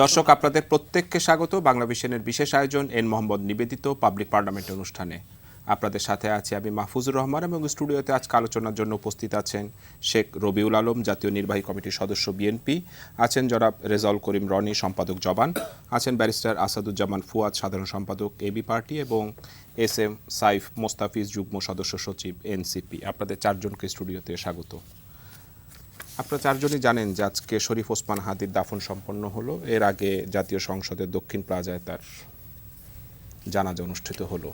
দর্শক আপনাদের প্রত্যেককে স্বাগত বাংলা ভিশনের বিশেষ আয়োজন এন মোহাম্মদ নিবেদিত পাবলিক পার্লামেন্ট অনুষ্ঠানে। আপনাদের সাথে আছি আমি মাহফুজুর রহমান এবং স্টুডিওতে আজকে আলোচনার জন্য উপস্থিত আছেন শেখ রবিউল আলম, জাতীয় নির্বাহী কমিটির সদস্য বিএনপি, আছেন জনাব রেজাউল করিম রনি, সম্পাদক জবান, আছেন ব্যারিস্টার আসাদুজ্জামান ফুয়াদ, সাধারণ সম্পাদক এবি পার্টি, এবং এস এম সাইফ মোস্তাফিজ, যুগ্ম সদস্য সচিব এনসিপি। আপনাদের চারজনকে স্টুডিওতে স্বাগত। আপনারা চারজনই জানেন যে আজকে শরীফ ওসমান হাদির দাফন সম্পন্ন হলো। এর আগে জাতীয় সংসদের দক্ষিণ প্লাজায় তার জানাজা অনুষ্ঠিত হলো।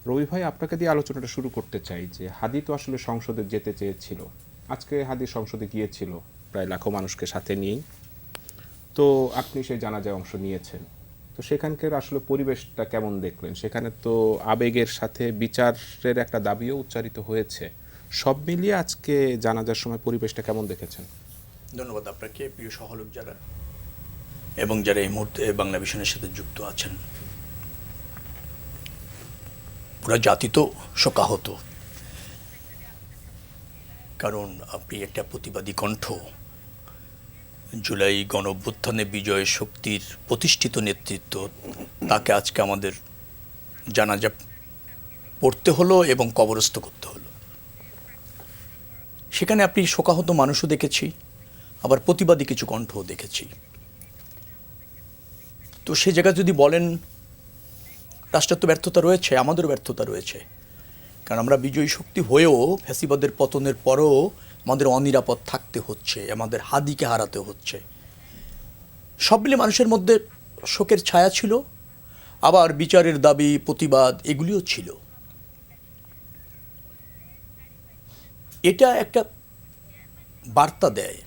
রবি ভাই, আপনাকে দিয়ে আলোচনাটা শুরু করতে চাই যে হাদি তো আসলে সংসদে যেতে চেয়েছিল, আজকে হাদি সংসদে গিয়েছিল প্রায় লাখো মানুষকে সাথে নিয়েই। তো আপনি সেই জানাজায় অংশ নিয়েছেন, তো সেখানকার আসলে পরিবেশটা কেমন দেখলেন? সেখানে তো আবেগের সাথে বিচারের একটা দাবিও উচ্চারিত হয়েছে। সব মিলিয়ে আজকে জানাজার সময় পরিবেশটা কেমন দেখেছেন? ধন্যবাদ আপনাকে, প্রিয় সহলোক যারা এবং যারা এই মুহূর্তে বাংলা ভিশনের সাথে যুক্ত আছেন। পুরা জাতি তো শোকাহত, কারণ আপনি একটা প্রতিবাদী কণ্ঠ, জুলাই গণ অভ্যুত্থানে বিজয় শক্তির প্রতিষ্ঠিত নেতৃত্ব, তাকে আজকে আমাদের জানাজা পড়তে হলো এবং কবরস্থ করতে হলো। সেখানে আপনি শোকাহত মানুষও দেখেছি, আবার প্রতিবাদী কিছু কণ্ঠও দেখেছি। তো সে জায়গায় যদি বলেন রাষ্ট্রের তো ব্যর্থতা রয়েছে, আমাদেরও ব্যর্থতা রয়েছে, কারণ আমরা বিজয়ী শক্তি হয়েও ফ্যাসিবাদের পতনের পরেও আমাদের অনিরাপদ থাকতে হচ্ছে, আমাদের হাদিকে হারাতে হচ্ছে। সব মিলে মানুষের মধ্যে শোকের ছায়া ছিল, আবার বিচারের দাবি, প্রতিবাদ এগুলিও ছিল। এটা একটা বার্তা দেয়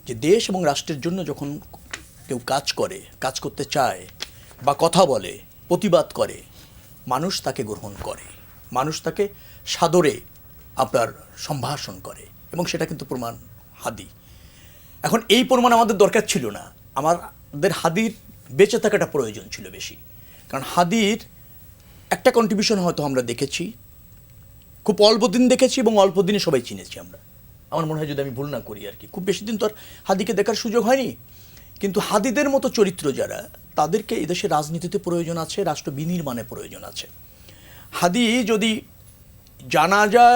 যে দেশ এবং রাষ্ট্রের জন্য যখন কেউ কাজ করতে চায় বা কথা বলে, প্রতিবাদ করে, মানুষ তাকে গ্রহণ করে, মানুষ তাকে সাদরে আপনার সম্ভাষণ করে, এবং সেটা কিন্তু প্রমাণ হাদি। এখন এই প্রমাণ আমাদের দরকার ছিল না, আমাদের হাদির বেঁচে থাকাটা প্রয়োজন ছিল বেশি। কারণ হাদির একটা কন্ট্রিবিউশন হয়তো আমরা দেখেছি, খুব অল্প দিন দেখেছি এবং অল্প দিনে সবাই চিনেছি আমরা, আমার মনে হয়, যদি আমি ভুল না করি আর কি। খুব বেশি দিন তো আর হাদিকে দেখার সুযোগ হয়নি, কিন্তু হাদিদের মতো চরিত্র যারা, তাদেরকে এদেশের রাজনীতিতে প্রয়োজন আছে, রাষ্ট্র বিনির্মাণে প্রয়োজন আছে। হাদি যদি জানাজা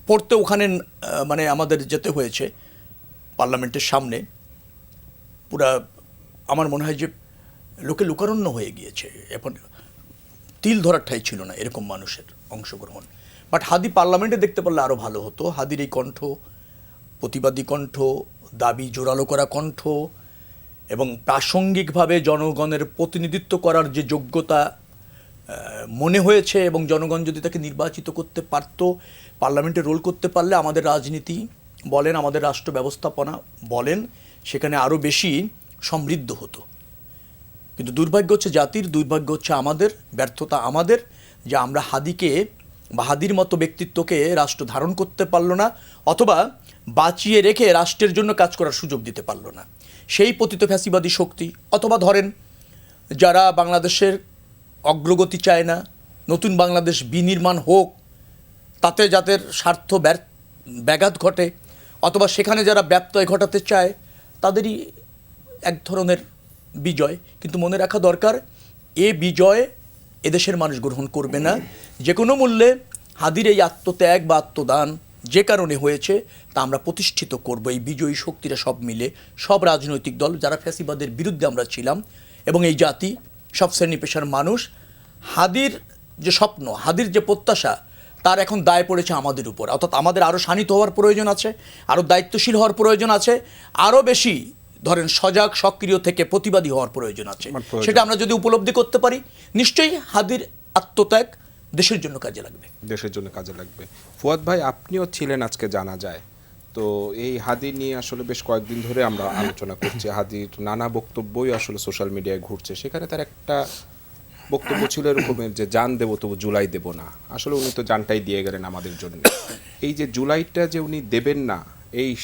পড়তে ওখানে মানে আমাদের যেতে হয়েছে পার্লামেন্টের সামনে, পুরা আমার মনে হয় যে লোকে লোকারণ্য হয়ে গিয়েছে, এখন তিল ধরার ঠাঁই ছিল না এরকম মানুষের অংশগ্রহণ। বাট হাদি পার্লামেন্টে দেখতে পারলে আরও ভালো হতো। হাদির এই কণ্ঠ, প্রতিবাদী কণ্ঠ, দাবি জোরালো করা কণ্ঠ, এবং প্রাসঙ্গিকভাবে জনগণের প্রতিনিধিত্ব করার যে যোগ্যতা মনে হয়েছে, এবং জনগণ যদি তাকে নির্বাচিত করতে পারত, পার্লামেন্টে রোল করতে পারলে আমাদের রাজনীতি বলেন, আমাদের রাষ্ট্র ব্যবস্থাপনা বলেন, সেখানে আরও বেশি সমৃদ্ধ হতো। কিন্তু দুর্ভাগ্য হচ্ছে জাতির, দুর্ভাগ্য হচ্ছে আমাদের, ব্যর্থতা আমাদের, যে আমরা হাদিকে বা হাদির মতো ব্যক্তিত্বকে রাষ্ট্র ধারণ করতে পারলো না, অথবা বাঁচিয়ে রেখে রাষ্ট্রের জন্য কাজ করার সুযোগ দিতে পারলো না। সেই পতিত ফ্যাসিবাদী শক্তি, অথবা ধরেন যারা বাংলাদেশের অগ্রগতি চায় না, নতুন বাংলাদেশ বিনির্মাণ হোক, তাতে যাদের স্বার্থ ব্যাঘাত ঘটে, অথবা সেখানে যারা ব্যত্যয় ঘটাতে চায়, তাদেরই এক ধরনের বিজয়। কিন্তু মনে রাখা দরকার, এ বিজয় এদেশের মানুষ গ্রহণ করবে না। যে কোনো মূল্যে হাদির এই আত্মত্যাগ বা আত্মদান যে কারণে হয়েছে, তা আমরা প্রতিষ্ঠিত করব। এই বিজয়ী শক্তিরা সব মিলে, সব রাজনৈতিক দল যারা ফ্যাসিবাদের বিরুদ্ধে আমরা ছিলাম, এবং এই জাতি, সব শ্রেণী পেশার মানুষ, হাদির যে স্বপ্ন, হাদির যে প্রত্যাশা, তার এখন দায় পড়েছে আমাদের উপর। অর্থাৎ আমাদের আরও শানিত হওয়ার প্রয়োজন আছে, আরও দায়িত্বশীল হওয়ার প্রয়োজন আছে, আরও বেশি ধরেন সজাগ, সক্রিয় থেকে প্রতিবাদী হওয়ার প্রয়োজন আছে। সেটা আমরা যদি উপলব্ধি করতে পারি, নিশ্চয়ই হাদির আত্মত্যাগ দেশের জন্য কাজে লাগবে, দেশের জন্য কাজে লাগবে। ফুয়াদ ভাই, আপনিও ছিলেন আজকে জানা যায়, তো এই হাদি নিয়ে আসলে বেশ কয়েকদিন ধরে আমরা আলোচনা করছি। হাদির নানা বক্তব্যই আসলে সোশ্যাল মিডিয়ায় ঘুরছে। সেখানে তার একটা বক্তব্য ছিল এরকমের যে জান দেবো তবু জুলাই দেব না। আসলে উনি তো জানটাই দিয়ে গেলেন আমাদের জন্য। এই যে জুলাইটা যে উনি দেবেন না,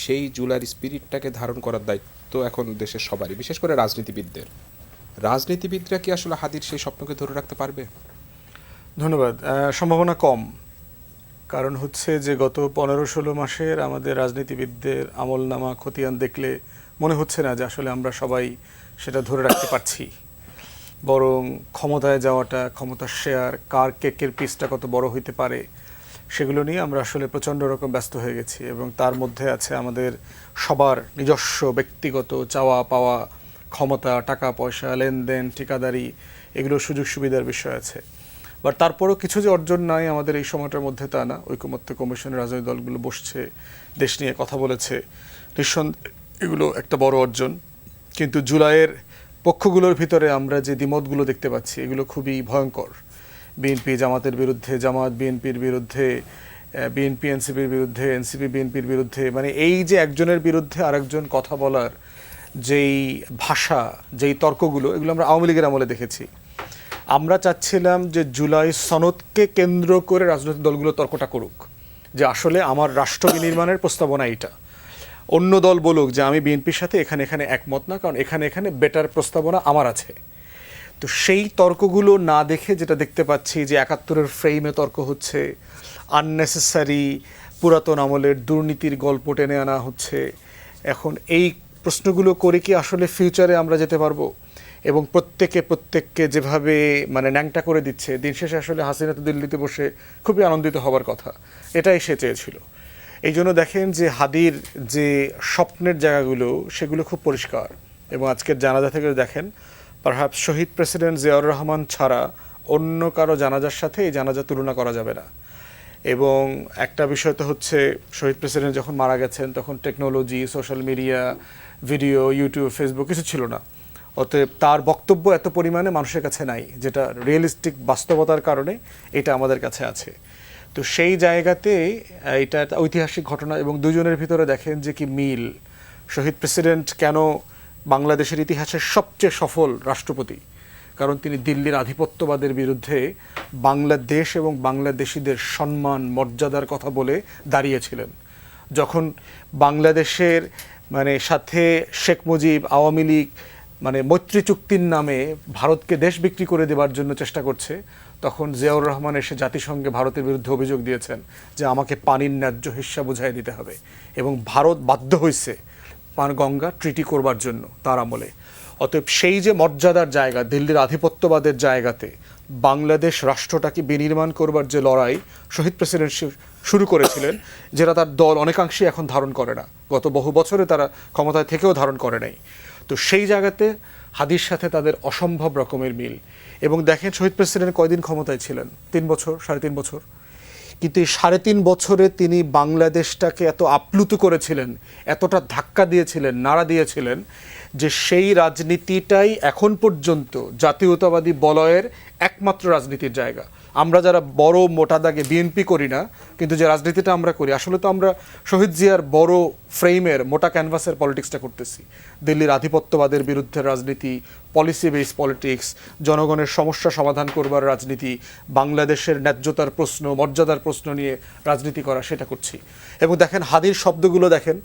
সেই জুলাইয়ের স্পিরিটটাকে ধারণ করার দায়িত্ব এখন দেশের সবারই, বিশেষ করে রাজনীতিবিদদের। রাজনীতিবিদরা কি আসলে হাদির সেই স্বপ্নকে ধরে রাখতে পারবে? ধন্যবাদ। সম্ভাবনা কম, কারণ হচ্ছে যে গত 15-16 মাসের আমাদের রাজনীতিবিদদের আমলনামা খতিয়ান দেখলে মনে হচ্ছে না যে আসলে আমরা সবাই সেটা ধরে রাখতে পারছি, বরং ক্ষমতায় যাওয়াটা, ক্ষমতার শেয়ার, কার কেকের পিসটা কত বড় হইতে পারে সেগুলো নিয়ে আমরা আসলে প্রচণ্ড রকম ব্যস্ত হয়ে গেছি। এবং তার মধ্যে আছে আমাদের সবার নিজস্ব ব্যক্তিগত চাওয়া পাওয়া, ক্ষমতা, টাকা পয়সা, লেনদেন, ঠিকাদারি, এগুলো সুযোগ সুবিধার বিষয় আছে। বাট তারপরও কিছু যে অর্জন নাই আমাদের এই সময়টার মধ্যে তা না। ঐকমত্য কমিশনের রাজনৈতিক দলগুলো বসছে, দেশ নিয়ে কথা বলেছে, নিঃসন্দেহে এগুলো একটা বড় অর্জন। কিন্তু জুলাইয়ের পক্ষগুলোর ভিতরে আমরা যে দ্বিমতগুলো দেখতে পাচ্ছি এগুলো খুবই ভয়ঙ্কর। বিএনপি জামাতের বিরুদ্ধে, জামাত বিএনপির বিরুদ্ধে, বিএনপি এনসিপির বিরুদ্ধে, এনসিপি বিএনপির বিরুদ্ধে, মানে এই যে একজনের বিরুদ্ধে আরেকজন কথা বলার যেই ভাষা, যেই তর্কগুলো, এগুলো আমরা আওয়ামী লীগের আমলে দেখেছি। আমরা চাচ্ছিলাম যে জুলাই সনদকে কেন্দ্র করে রাজনৈতিক দলগুলো তর্কটা করুক, যে আসলে আমার রাষ্ট্র বিনির্মাণের প্রস্তাবনা এইটা। অন্য দল বলুক যে আমি বিএনপির সাথে এখানে একমত না, কারণ এখানে বেটার প্রস্তাবনা আমার আছে। তো সেই তর্কগুলো না দেখে যেটা দেখতে পাচ্ছি যে ৭১-এর ফ্রেমে তর্ক হচ্ছে, আননেসেসারি পুরাতন আমলের দুর্নীতির গল্প টেনে আনা হচ্ছে। এখন এই প্রশ্নগুলো করে কি আসলে ফিউচারে আমরা যেতে পারবো? এবং প্রত্যেককে যেভাবে মানে ন্যাংটা করে দিচ্ছে, দিন শেষে আসলে হাসিনা তো দিল্লিতে বসে খুবই আনন্দিত হবার কথা, এটাই সে চেয়েছিল। এই জন্য দেখেন যে হাদির যে স্বপ্নের জায়গাগুলো সেগুলো খুব পরিষ্কার। এবং আজকের জানাজা থেকে দেখেন, পারহ্যাপস শহীদ প্রেসিডেন্ট জিয়াউর রহমান ছাড়া অন্য কারো জানাজার সাথে এই জানাজা তুলনা করা যাবে না। এবং একটা বিষয় তো হচ্ছে, শহীদ প্রেসিডেন্ট যখন মারা গেছেন তখন technology, social media, video, YouTube, Facebook কিছু ছিল না। অতএব তার বক্তব্য এত পরিমাণে মানুষের কাছে নাই, যেটা রিয়েলিস্টিক বাস্তবতার কারণে এটা আমাদের কাছে আছে। তো সেই জায়গাতে এটা একটা ঐতিহাসিক ঘটনা। এবং দুজনের ভিতরে দেখেন যে কি মিল। শহীদ প্রেসিডেন্ট কেন বাংলাদেশের ইতিহাসের সবচেয়ে সফল রাষ্ট্রপতি? কারণ তিনি দিল্লির আধিপত্যবাদের বিরুদ্ধে বাংলাদেশ এবং বাংলাদেশিদের সম্মান, মর্যাদার কথা বলে দাঁড়িয়েছিলেন। যখন বাংলাদেশের মানে সাথে শেখ মুজিব, আওয়ামী লীগ মানে মৈত্রী চুক্তির নামে ভারতকে দেশ বিক্রি করে দেওয়ার জন্য চেষ্টা করছে, তখন জিয়াউর রহমান এসে জাতিসংঘে ভারতের বিরুদ্ধে অভিযোগ দিয়েছেন যে আমাকে পানির ন্যায্য হিস্সা বুঝাই দিতে হবে। এবং ভারত বাধ্য হয়েছে গঙ্গা ট্রিটি করবার জন্য তার আমলে। অতএব সেই যে মর্যাদার জায়গা, দিল্লির আধিপত্যবাদের জায়গাতে বাংলাদেশ রাষ্ট্রটাকে বিনির্মাণ করবার যে লড়াই শহীদ প্রেসিডেন্ট শুরু করেছিলেন, যেটা তার দল অনেকাংশে এখন ধারণ করে না, গত বহু বছরে তারা ক্ষমতায় থেকেও ধারণ করে নাই। তো সেই জায়গাতে হাদির সাথে তাদের অসম্ভব রকমের মিল। এবং দেখেন শহীদ প্রেসিডেন্ট কয়দিন ক্ষমতায় ছিলেন? 3 বছর, 3.5 বছর। কিন্তু এই 3.5 বছরে তিনি বাংলাদেশটাকে এত আপ্লুত করেছিলেন, এতটা ধাক্কা দিয়েছিলেন, নাড়া দিয়েছিলেন, যে সেই রাজনীতিটাই এখন পর্যন্ত জাতীয়তাবাদী বলয়ের একমাত্র রাজনীতির জায়গা। আমরা যারা বড় মোটা দাগে বিএনপি করি না, কিন্তু যে রাজনীতিটা আমরা করি, আসলে তো আমরা শহীদ জিয়ার বড় ফ্রেমের মোটা ক্যানভাসের পলিটিক্সটা করতেছি। দিল্লির আধিপত্যবাদের বিরুদ্ধে রাজনীতি, পলিসি বেস পলিটিক্স, জনগণের সমস্যা সমাধান করবার রাজনীতি, বাংলাদেশের ন্যায্যতার প্রশ্ন, মর্যাদার প্রশ্ন নিয়ে রাজনীতি করা, সেটা করছি। এবং দেখেন হাদির শব্দগুলো দেখেন,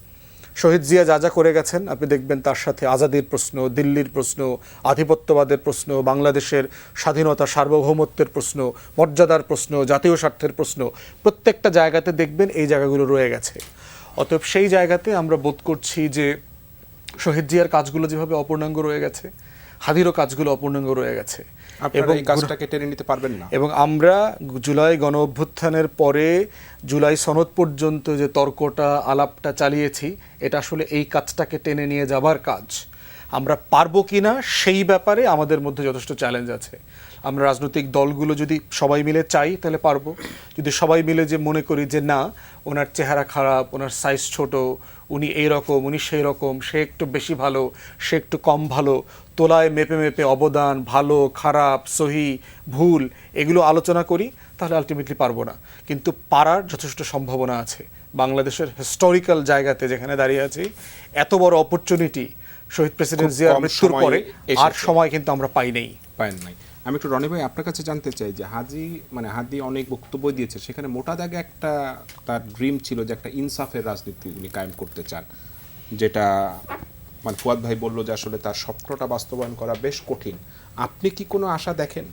শহীদ জিয়া যা যা করে গেছেন আপনি দেখবেন তার সাথে আজাদির প্রশ্ন, দিল্লির প্রশ্ন, আধিপত্যবাদের প্রশ্ন, বাংলাদেশের স্বাধীনতা সার্বভৌমত্বের প্রশ্ন, মর্যাদার প্রশ্ন, জাতীয় স্বার্থের প্রশ্ন, প্রত্যেকটা জায়গাতে দেখবেন এই জায়গাগুলো রয়ে গেছে। অতএব সেই জায়গাতে আমরা বোধ করছি যে শহীদ জিয়ার কাজগুলো যেভাবে অপূর্ণাঙ্গ রয়ে গেছে, হাদিরও কাজগুলো অপূর্ণাঙ্গ রয়ে গেছে। এবং এই কাজটাকে টেনে নিতে পারবেন না। এবং আমরা জুলাই গণ অভ্যুত্থানের পরে জুলাই সনদ পর্যন্ত যে তর্কটা, আলাপটা চালিয়েছি, এটা আসলে এই কাজটাকে টেনে নিয়ে যাবার কাজ। আমরা পারবো কি না সেই ব্যাপারে আমাদের মধ্যে যথেষ্ট চ্যালেঞ্জ আছে। আমরা রাজনৈতিক দলগুলো যদি সবাই মিলে চাই তাহলে পারবো। যদি সবাই মিলে যে মনে করি যে না, ওনার চেহারা খারাপ, ওনার সাইজ ছোট, উনি এই রকম, উনি সেই রকম, সে একটু বেশি ভালো, সে একটু কম ভালো, তোলায় মেপে মেপে অবদান, ভালো খারাপ, সহি ভুল, এগুলো আলোচনা করি, তাহলে আলটিমেটলি পারবো না। কিন্তু পারার যথেষ্ট সম্ভাবনা আছে। বাংলাদেশের হিস্টোরিক্যাল জায়গাতে যেখানে দাঁড়িয়ে আছি, এত বড় অপরচুনিটি শহীদ প্রেসিডেন্ট জিয়ার মৃত্যুর পরে আর সময় কিন্তু আমরা পাই নাই। আমি একটু রনি ভাই আপনার কাছে জানতে চাই যে হাদি অনেক বক্তব্য দিয়েছে, সেখানে মোটা দাগে একটা তার ড্রিম ছিল যে একটা ইনসাফের রাজনীতি উনি কায়েম করতে চান, যেটা মানে ফুয়াদ ভাই বললো যে আসলে তার স্বপ্নটা বাস্তবায়ন করা বেশ কঠিন। আপনি কি কোনো আশা দেখেন?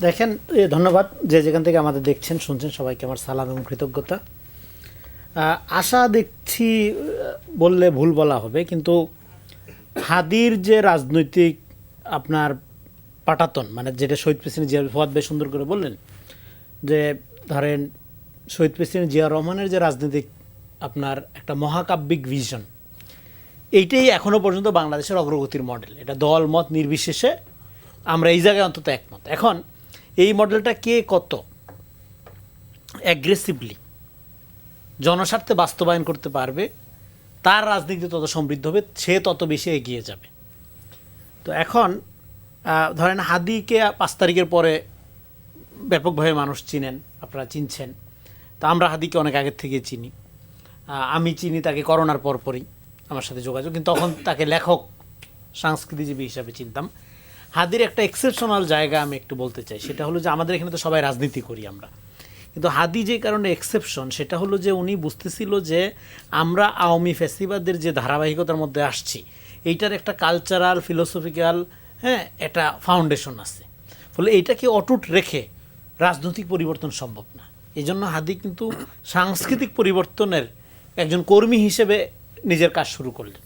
দেখেন ধন্যবাদ যে যেখান থেকে আমাদের দেখছেন শুনছেন সবাইকে আমার সালাম এবং কৃতজ্ঞতা। আশা দেখছি বললে ভুল বলা হবে, কিন্তু হাদির যে রাজনৈতিক আপনার পাটাতন, মানে যেটা শহীদ প্রেসিডেন্ট জিয়া ফুয়াদ ভাই সুন্দর করে বললেন, যে ধরেন শহীদ প্রেসিডেন্ট জিয়া রহমানের যে রাজনৈতিক আপনার একটা মহাকাব্যিক ভিশন, এইটাই এখনও পর্যন্ত বাংলাদেশের অগ্রগতির মডেল। এটা দল মত নির্বিশেষে আমরা এই জায়গায় অন্তত একমত। এখন এই মডেলটা কে কত অ্যাগ্রেসিভলি জনস্বার্থে বাস্তবায়ন করতে পারবে, তার রাজনীতি তত সমৃদ্ধ হবে, সে তত বেশি এগিয়ে যাবে। তো এখন ধরেন হাদিকে 5 তারিখের পরে ব্যাপকভাবে মানুষ চিনেন, আপনারা চিনছেন। তো আমরা হাদিকে অনেক আগের থেকে চিনি। আমি চিনি তাকে করোনার পরপরই আমার সাথে যোগাযোগ, কিন্তু তখন তাকে লেখক সংস্কৃতিজীবী হিসাবে চিনতাম। হাদির একটা এক্সেপশনাল জায়গা আমি একটু বলতে চাই, সেটা হলো যে আমাদের এখানে তো সবাই রাজনীতি করি আমরা, কিন্তু হাদি যে কারণে এক্সেপশন সেটা হলো যে উনি বুঝতেছিল যে আমরা আওয়ামী ফ্যাসিবাদের যে ধারাবাহিকতার মধ্যে আসছি, এইটার একটা কালচারাল ফিলোসফিক্যাল একটা ফাউন্ডেশন আছে, ফলে এইটাকে অটুট রেখে রাজনৈতিক পরিবর্তন সম্ভব না। এই জন্য হাদি কিন্তু সাংস্কৃতিক পরিবর্তনের একজন কর্মী হিসেবে নিজের কাজ শুরু করলেন।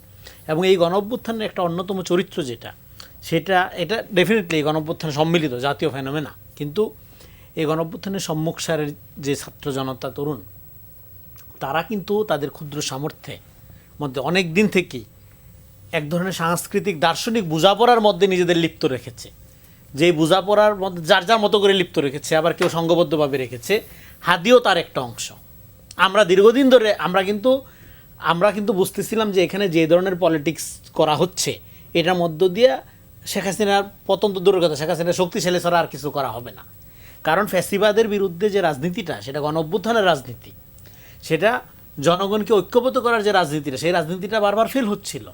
এবং এই গণঅভ্যুত্থানের একটা অন্যতম চরিত্র যেটা, এটা ডেফিনেটলি এই গণঅভ্যুত্থান সম্মিলিত জাতীয় ফেনোমেনা, কিন্তু এই গণঅভ্যুত্থানের সম্মুখ সারের যে ছাত্র জনতা তরুণ, তারা কিন্তু তাদের ক্ষুদ্র সামর্থ্যের মধ্যে অনেক দিন থেকেই এক ধরনের সাংস্কৃতিক দার্শনিক বোঝাপড়ার মধ্যে নিজেদের লিপ্ত রেখেছে। যে বোঝাপড়ার মধ্যে যার যার মতো করে লিপ্ত রেখেছে, আবার কেউ সংঘবদ্ধভাবে রেখেছে। হাদিও তার একটা অংশ। আমরা দীর্ঘদিন ধরে আমরা কিন্তু বুঝতেছিলাম যে এখানে যে ধরনের পলিটিক্স করা হচ্ছে, এটার মধ্য দিয়ে শেখ হাসিনার পতন তো দূরের কথা, শেখ হাসিনার শক্তিশালী ছাড়া আর কিছু করা হবে না। কারণ ফ্যাসিবাদের বিরুদ্ধে যে রাজনীতিটা, সেটা গণঅভ্যুত্থানের রাজনীতি, সেটা জনগণকে ঐক্যবদ্ধ করার যে রাজনীতিটা, সেই রাজনীতিটা বারবার ফেল হচ্ছিল।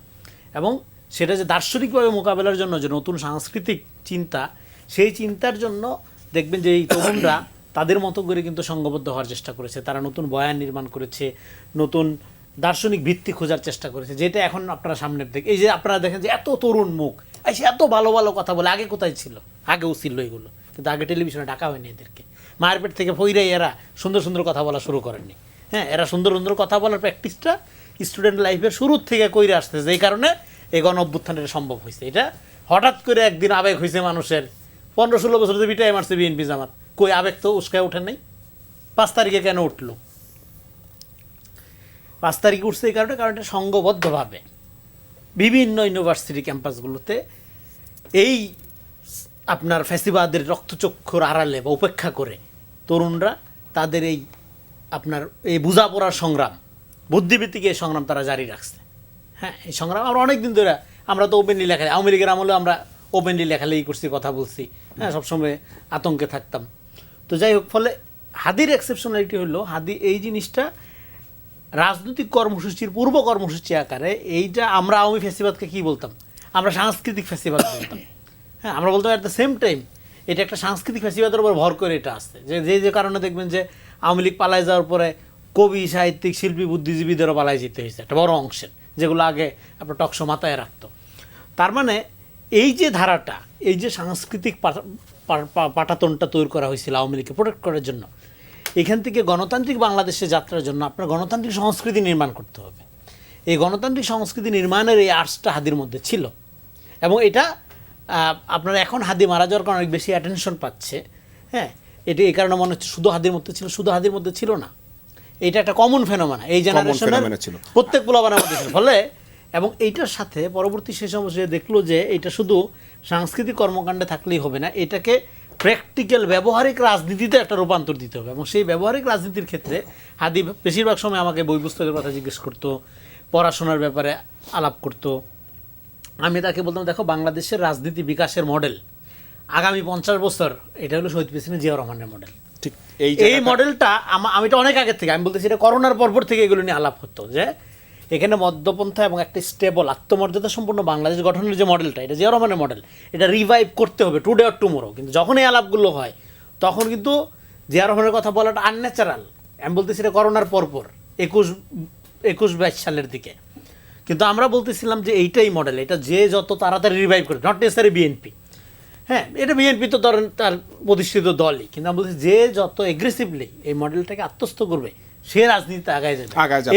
এবং সেটা যে দার্শনিকভাবে মোকাবেলার জন্য যে নতুন সাংস্কৃতিক চিন্তা, সেই চিন্তার জন্য দেখবেন যে এই তরুণরা তাদের মতো করে কিন্তু সংঘবদ্ধ হওয়ার চেষ্টা করেছে। তারা নতুন বয়ান নির্মাণ করেছে, নতুন দার্শনিক ভিত্তি খোঁজার চেষ্টা করেছে, যেটা এখন আপনারা সামনের দিকে এই যে আপনারা দেখেন যে এত তরুণ মুখ সে এত ভালো ভালো কথা বলে। আগে কোথায় ছিল? আগেও ছিল এগুলো, কিন্তু আগে টেলিভিশনে ডাকা হয়নি এদেরকে। মায়ের পেট থেকে ফইরাই এরা সুন্দর সুন্দর কথা বলা শুরু করেননি। এরা সুন্দর সুন্দর কথা বলার প্র্যাকটিসটা স্টুডেন্ট লাইফের শুরুর থেকে কইরে আসতেছে, যেই কারণে এই গণঅভ্যুত্থানের সম্ভব হয়েছে। এটা হঠাৎ করে একদিন আবেগ হয়েছে মানুষের। 15-16 বছর তো বিটাই মারছে বিএনপি জামাত, কই আবেগ তো উস্কায় ওঠে নাই। 5 তারিখে কেন উঠলো? 5 তারিখে উঠছে এই কারণে, কারণ এটা সংঘবদ্ধভাবে বিভিন্ন ইউনিভার্সিটি ক্যাম্পাসগুলোতে এই আপনার ফ্যাসিবাদের রক্তচক্ষুর আড়ালে বা উপেক্ষা করে তরুণরা তাদের এই আপনার এই বোঝাপড়ার সংগ্রাম, বুদ্ধিভিত্তিক এই সংগ্রাম তারা জারি রাখছে। এই সংগ্রাম আমরা অনেক দিন ধরে, আমরা তো ওপেনলি লেখালি, আওয়ামী লীগের আমলে আমরা ওপেনলি লেখালেই করছি, কথা বলছি, সবসময় আতঙ্কে থাকতাম। তো যাই হোক, ফলে হাদির এক্সেপশনালিটি হলো, হাদি এই জিনিসটা রাজনৈতিক কর্মসূচির পূর্ব কর্মসূচি আকারে, এইটা আমরা আওয়ামী ফ্যাসিবাদকে কী বলতাম? আমরা সাংস্কৃতিক ফ্যাসিবাদ বলতাম। আমরা বলতাম অ্যাট দ্য সেম টাইম এটা একটা সাংস্কৃতিক ফ্যাসিবাদের উপর ভর করে এটা আসছে। যে কারণে দেখবেন যে আওয়ামী লীগ পালায় যাওয়ার পরে কবি, সাহিত্যিক, শিল্পী, বুদ্ধিজীবীদেরও পালায় যেতে হয়েছে একটা বড় অংশের, যেগুলো আগে আপনার টকশো মাথায় রাখতো। তার মানে এই যে ধারাটা, এই যে সাংস্কৃতিক পাটাতনটা তৈরি করা হয়েছিল আওয়ামী লীগকে প্রোটেক্ট করার জন্য, এখান থেকে গণতান্ত্রিক বাংলাদেশে যাত্রার জন্য আপনার গণতান্ত্রিক সংস্কৃতি নির্মাণ করতে হবে। এই গণতান্ত্রিক সংস্কৃতি নির্মাণের এই আর্টসটা হাদির মধ্যে ছিল। এবং এটা আপনার এখন হাদি মারা যাওয়ার কারণে অনেক বেশি অ্যাটেনশন পাচ্ছে। এটা এই কারণে মনে হচ্ছে শুধু হাদির মধ্যে ছিল, শুধু হাদির মধ্যে ছিল না, এটা একটা কমন ফেনোমেনা এই জেনারেশনের প্রত্যেক পোলাপানের মধ্যে ছিল। ফলে এবং এইটার সাথে পরবর্তী শেষ অবস্থায় দেখলো যে এটা শুধু সাংস্কৃতিক কর্মকাণ্ডে থাকলেই হবে না, এটাকে প্র্যাকটিক্যাল ব্যবহারিক রাজনীতিতে একটা রূপান্তর দিতে হবে। এবং সেই ব্যবহারিক রাজনীতির ক্ষেত্রে হাদি বেশিরভাগ সময় আমাকে বই পুস্তকের কথা জিজ্ঞেস করতো, পড়াশোনার ব্যাপারে আলাপ করতো। আমি তাকে বলতাম, দেখো বাংলাদেশের রাজনীতি বিকাশের মডেল আগামী 50 বছর এটা হলো শহীদ প্রেসিডেন্ট জিয়া রহমানের মডেল। ঠিক এই মডেলটা আমি তো অনেক আগের থেকে আমি বলতেছি, এটা করোনার পরপর থেকে এগুলো নিয়ে আলাপ হতো, যে এখানে মধ্যপন্থা এবং একটা স্টেবল আত্মমর্যাদা সম্পূর্ণ বাংলাদেশ গঠনের যে মডেলটা, এটা জিয়া রহমানের মডেল, এটা রিভাইভ করতে হবে টুডে অর টুমোরো। কিন্তু যখন এই আলাপগুলো হয় তখন কিন্তু জিয়া রহমানের কথা বলাটা আনন্যাচারাল। আমি বলতেছি এটা করোনার পরপর 21-22 সালের দিকে। কিন্তু আমরা বলতেছিলাম যে এইটাই মডেল, এটা যে যত তাড়াতাড়ি রিভাইভ করে, নট নেসেসারি বিএনপি, হ্যাঁ, এটা বিএনপি তো ধরেন তার প্রতিষ্ঠিত দলই, কিন্তু আমি বলছি যে যত এগ্রেসিভলি এই মডেলটাকে আত্মস্থ করবে সে রাজনীতিতে আগায় যাবে।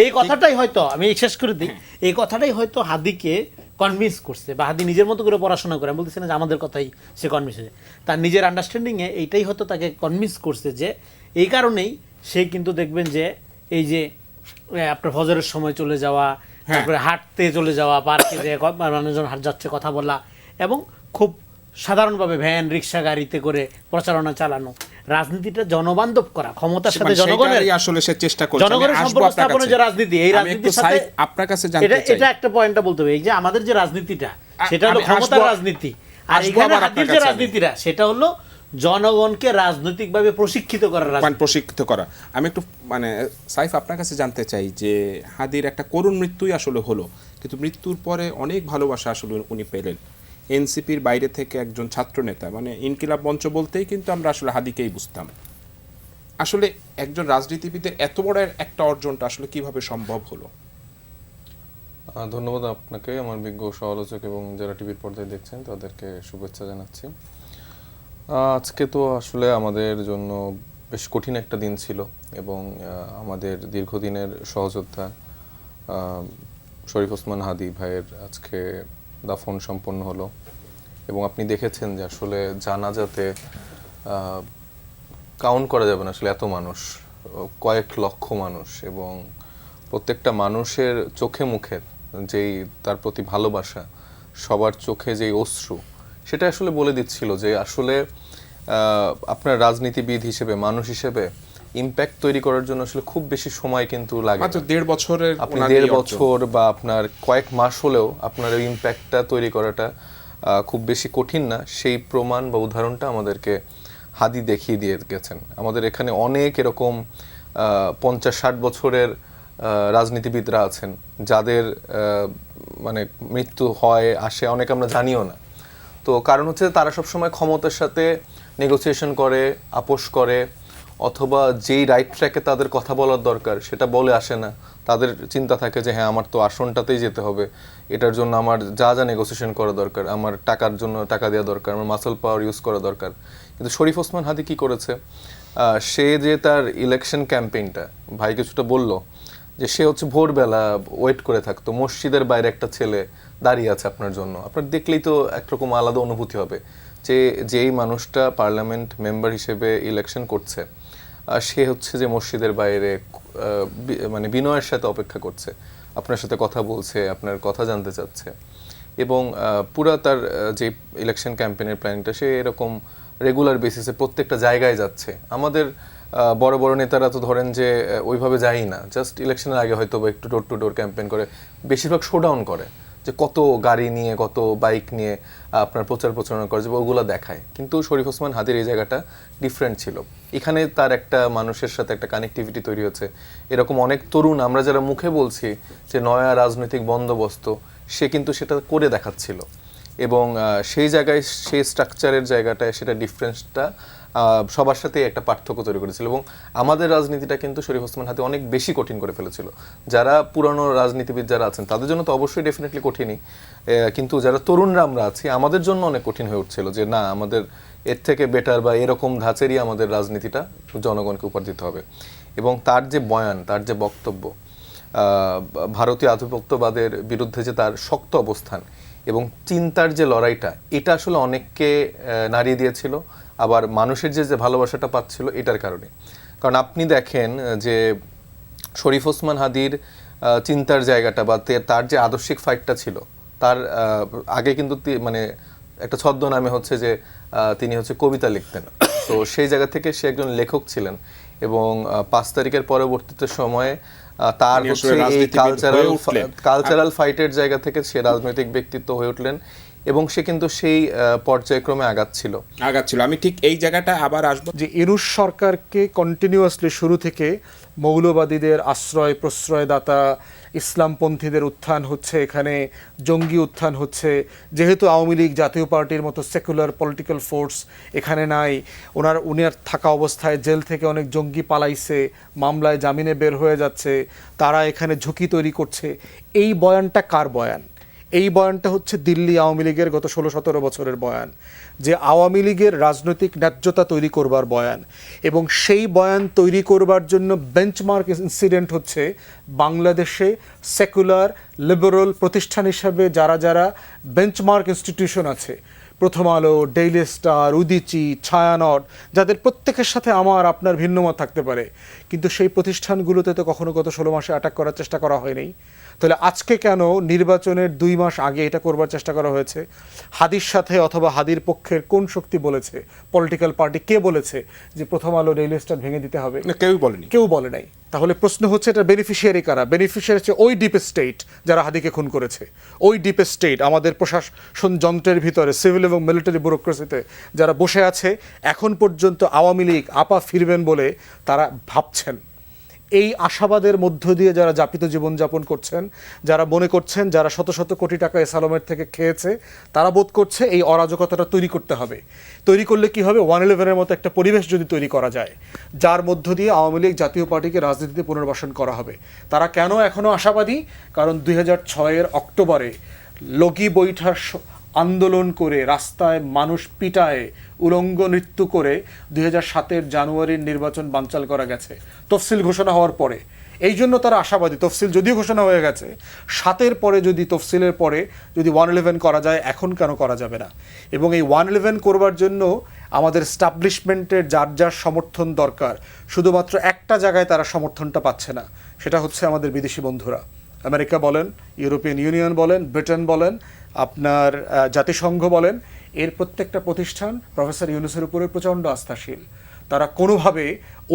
এই কথাটাই হয়তো আমি শেষ করে দিই, এই কথাটাই হয়তো হাদিকে কনভিন্স করছে, বা হাদি নিজের মতো করে পড়াশোনা করে, আমি বলতেছি না যে আমাদের কথাই সে কনভিন্স হয়েছে, তার নিজের আন্ডারস্ট্যান্ডিংয়ে এইটাই হয়তো তাকে কনভিন্স করছে, যে এই কারণেই সে কিন্তু দেখবেন যে এই যে আপনার ফজরের সময় চলে যাওয়া, তারপরে হাঁটতে চলে যাওয়া, পার্কে যে মানুষজন হাঁট যাচ্ছে কথা বলা, এবং খুব সাধারণভাবে ভ্যান রিক্সা গাড়িতে করে প্রচারণা চালানো, রাজনীতিটা জনবান্ধব করা, ক্ষমতার সাথে জনগণের আসলে সে চেষ্টা করছে। জনগণের সম্পর্ক স্থাপনের যে রাজনীতি, এই রাজনীতির সাথে আপনার কাছে জানতে চাই, এটা একটা পয়েন্টটা বলতে হবে, এই যে আমাদের যে রাজনীতিটা সেটা হলো ক্ষমতার রাজনীতি, আর এখানে হাদির যে রাজনীতিটা সেটা হলো জনগণকে রাজনৈতিকভাবে প্রশিক্ষিত করার রাজনীতি, প্রশিক্ষিত করা। আমি একটু মানে সাইফ আপনার কাছে জানতে চাই যে হাদির একটা করুণ মৃত্যুই আসলে হলো, কিন্তু মৃত্যুর পরে অনেক ভালোবাসা আসলে উনি পেলেন। এনসিপির বাইরে থেকে একজন ছাত্র নেতা, মানে ইনকিলাব মঞ্চ বলতেই কিন্তু আমরা আসলে হাদিকেই বুঝতাম। আসলে একজন রাজনীতিবিদের এত বড় একটা অর্জনটা আসলে কিভাবে সম্ভব হলো? ধন্যবাদ আপনাকে, আমার বিজ্ঞ সমালোচক এবং যারা টিভির পর্দায় দেখছেন তাদেরকে শুভেচ্ছা জানাচ্ছি। আজকে তো আসলে আমাদের জন্য বেশ কঠিন একটা দিন ছিল, এবং আমাদের দীর্ঘদিনের সহযোদ্ধা শরীফ ওসমান হাদি ভাইয়ের আজকে দাফন সম্পন্ন হলো। এবং আপনি দেখেছেন যে আসলে জানাজাতে কাউন্ট করা যাবে না আসলে এত মানুষ, কয়েক লক্ষ মানুষ, এবং প্রত্যেকটা মানুষের চোখে মুখে যেই তার প্রতি ভালোবাসা, সবার চোখে যেই অশ্রু, সেটা আসলে বলে দিচ্ছিল যে আসলে আপনার রাজনীতিবিদ হিসেবে, মানুষ হিসেবে ইম্প্যাক্ট তৈরি করার জন্য আসলে খুব বেশি সময় কিন্তু লাগে না। 1.5 বছরের, আপনি 1.5 বছর বা আপনার কয়েক মাস হলেও আপনার ওই ইম্প্যাক্টটা তৈরি করাটা খুব বেশি কঠিন না। সেই প্রমাণ বা উদাহরণটা আমাদেরকে হাদি দেখিয়ে দিয়ে গেছেন। আমাদের এখানে অনেক এরকম 50-60 বছরের রাজনীতিবিদরা আছেন যাদের মানে মৃত্যু হয় আসে অনেক আমরা জানিও না। তো কারণ হচ্ছে তারা সবসময় ক্ষমতার সাথে নেগোসিয়েশন করে, আপোষ করে, অথবা যেই রাইট ট্র্যাকে তাদের কথা বলার দরকার সেটা বলে আসে না। তাদের চিন্তা থাকে যে হ্যাঁ, আমার তো আসনটাতেই যেতে হবে, এটার জন্য আমার যা যা নেগোসিয়েশন করা দরকার, আমার টাকার জন্য টাকা দেওয়া দরকার, আমার মাসল পাওয়ার ইউজ করা দরকার। কিন্তু শরীফ ওসমান হাদি কী করেছে, সে যে তার ইলেকশন ক্যাম্পেইনটা, ভাই কিছুটা বলল যে সে হচ্ছে ভোরবেলা ওয়েট করে থাকতো, মসজিদের বাইরে একটা ছেলে দাঁড়িয়ে আছে আপনার জন্য, আপনার দেখলেই তো একরকম আলাদা অনুভূতি হবে যে যেই মানুষটা পার্লামেন্ট মেম্বার হিসেবে ইলেকশন করছে সে হচ্ছে যে মসজিদের বাইরে মানে বিনয়ের সাথে অপেক্ষা করছে, আপনার সাথে কথা বলছে, আপনার কথা জানতে চাচ্ছে। এবং পুরা তার যে ইলেকশন ক্যাম্পেইনের প্ল্যানিংটা, সে এরকম রেগুলার বেসিসে প্রত্যেকটা জায়গায় যাচ্ছে। আমাদের বড় বড় নেতারা তো ধরেন যে ওইভাবে যায়ই না, জাস্ট ইলেকশনের আগে হয়তো একটু ডোর টু ডোর ক্যাম্পেইন করে, বেশিরভাগ শোডাউন করে, যে কত গাড়ি নিয়ে, কত বাইক নিয়ে আপনার প্রচার প্রচারণা করে যে ওগুলো দেখায়। কিন্তু শরীফ ওসমান হাদির এই জায়গাটা ডিফারেন্ট ছিল। এখানে তার একটা মানুষের সাথে একটা কানেক্টিভিটি তৈরি হচ্ছে। এরকম অনেক তরুণ আমরা যারা মুখে বলছি যে নয়া রাজনৈতিক বন্দোবস্ত, সে কিন্তু সেটা করে দেখাচ্ছিল। এবং সেই জায়গায়, সেই স্ট্রাকচারের জায়গাটায় সেটা ডিফারেন্সটা সবার সাথে একটা পার্থক্য তৈরি করেছিল। এবং আমাদের রাজনীতিটা কিন্তু শরীফ ওসমান হাদি অনেক বেশি কঠিন করে ফেলেছিল। যারা পুরানো রাজনীতিবিদ যারা আছেন তাদের জন্য তো অবশ্যই ডেফিনেটলি কঠিনই, কিন্তু যারা তরুণরা আমরা আছি আমাদের জন্য অনেক কঠিন হয়ে উঠছিল যে না, আমাদের এর থেকে বেটার বা এরকম ধাঁচেরই আমাদের রাজনীতিটা জনগণকে উপহার দিতে হবে। এবং তার যে বয়ান, তার যে বক্তব্য, ভারতীয় আধিপত্যবাদের বিরুদ্ধে যে তার শক্ত অবস্থান এবং চিন্তার যে লড়াইটা, এটা আসলে অনেককে নাড়িয়ে দিয়েছিল। আবার মানুষের যে ভালোবাসাটা পাচ্ছিল এটার কারণে। কারণ আপনি দেখেন যে শরীফ ওসমান হাদির চিন্তার জায়গাটা বা তার যে আদর্শিক ফাইটটা ছিল, তার আগে কিন্তু মানে একটা ছদ্মনামে হচ্ছে যে তিনি হচ্ছে কবিতা লিখতেন। তো সেই জায়গা থেকে সে একজন লেখক ছিলেন। এবং 5 তারিখের পরবর্তীতে সময়ে তার হচ্ছে এই কালচারাল ফাইটের জায়গা থেকে সে রাজনৈতিক ব্যক্তিত্ব হয়ে উঠলেন, এবং সে কিন্তু সেই পর্যায়ক্রমে আগাচ্ছিল। আমি ঠিক এই জায়গাটা আবার আসবো যে ইউনূস সরকারকে কন্টিনিউয়াসলি শুরু থেকে মৌলবাদীদের আশ্রয় প্রশ্রয়দাতা, ইসলামপন্থীদের উত্থান হচ্ছে, এখানে জঙ্গি উত্থান হচ্ছে। যেহেতু আওয়ামী লীগ জাতীয় পার্টির মতো সেকুলার পলিটিক্যাল ফোর্স এখানে নাই, উনার থাকা অবস্থায় জেল থেকে অনেক জঙ্গি পালাইছে, মামলায় জামিনে বের হয়ে যাচ্ছে, তারা এখানে ঝুঁকি তৈরি করছে। এই বয়ানটা কার বয়ান? এই বয়ানটা হচ্ছে দিল্লি আওয়ামী লীগের গত 16-17 বছরের বয়ান, যে আওয়ামী লীগের রাজনৈতিক ন্যায্যতা তৈরি করবার বয়ান। এবং সেই বয়ান তৈরি করবার জন্য বেঞ্চমার্ক ইনসিডেন্ট হচ্ছে বাংলাদেশে সেকুলার লিবারেল প্রতিষ্ঠান হিসাবে যারা যারা বেঞ্চমার্ক ইনস্টিটিউশন আছে, প্রথম আলো, ডেইলি স্টার, উদীচী, ছায়ানট, যাদের প্রত্যেকের সাথে আমার আপনার ভিন্নমত থাকতে পারে, কিন্তু সেই প্রতিষ্ঠানগুলোতে তো কখনো গত 16 মাসে অ্যাটাক করার চেষ্টা করা হয়নি। তাহলে আজকে কেন নির্বাচনের 2 মাস আগে এটা করবার চেষ্টা করা হয়েছে? হাদির সাথে অথবা হাদির পক্ষের কোন শক্তি বলেছে, পলিটিক্যাল পার্টি কে বলেছে যে প্রথম আলো, ডেইলি স্টার ভেঙে দিতে হবে? না, কেউই বলেনি। কেউ বলে নাই। তাহলে প্রশ্ন হচ্ছে এটা বেনিফিশিয়ারি কারা? বেনিফিশিয়ারি হচ্ছে ওই ডিপ স্টেট যারা হাদিকে খুন করেছে, ওই ডিপ স্টেট আমাদের প্রশাসন যন্ত্রের ভিতরে, সিভিল এবং মিলিটারি ব্যুরোক্রেসিতে যারা বসে আছে, এখন পর্যন্ত আওয়ামী লীগ আপা ফিরবেন বলে তারা ভাবছেন। এই আশাবাদের মধ্য দিয়ে যারা যাপিত জীবনযাপন করছেন, যারা মনে করছেন যারা শত শত কোটি টাকা এসালমের থেকে খেয়েছে, তারা বোধ করছে এই অরাজকতাটা তৈরি করতে হবে। তৈরি করলে কি হবে? 111-এর মতো একটা পরিবেশ যদি তৈরি করা যায়, যার মধ্য দিয়ে আওয়ামী লীগ জাতীয় পার্টিকে রাজনীতিতে পুনর্বাসন করা হবে। তারা কেন এখনও আশাবাদী? কারণ 2006-এর অক্টোবরে লগি বৈঠার আন্দোলন করে, রাস্তায় মানুষ পিটায়, উলঙ্গ নৃত্য করে 2007-এর জানুয়ারির নির্বাচন বানচাল করা গেছে তফসিল ঘোষণা হওয়ার পরে। এই জন্য তারা আশাবাদী। তফসিল যদিও ঘোষণা হয়ে গেছে, 7-এর পরে যদি, তফসিলের পরে যদি 111 করা যায়, এখন কেন করা যাবে না? এবং এই 111 করবার জন্য আমাদের স্টাবলিশমেন্টের যার যার সমর্থন দরকার, শুধুমাত্র একটা জায়গায় তারা সমর্থনটা পাচ্ছে না, সেটা হচ্ছে আমাদের বিদেশি বন্ধুরা। আমেরিকা বলেন, ইউরোপিয়ান ইউনিয়ন বলেন, ব্রিটেন বলেন, আপনার জাতিসংঘ বলেন, এর প্রত্যেকটা প্রতিষ্ঠান প্রফেসর ইউনূসের উপরে প্রচণ্ড আস্থাশীল। তারা কোনোভাবে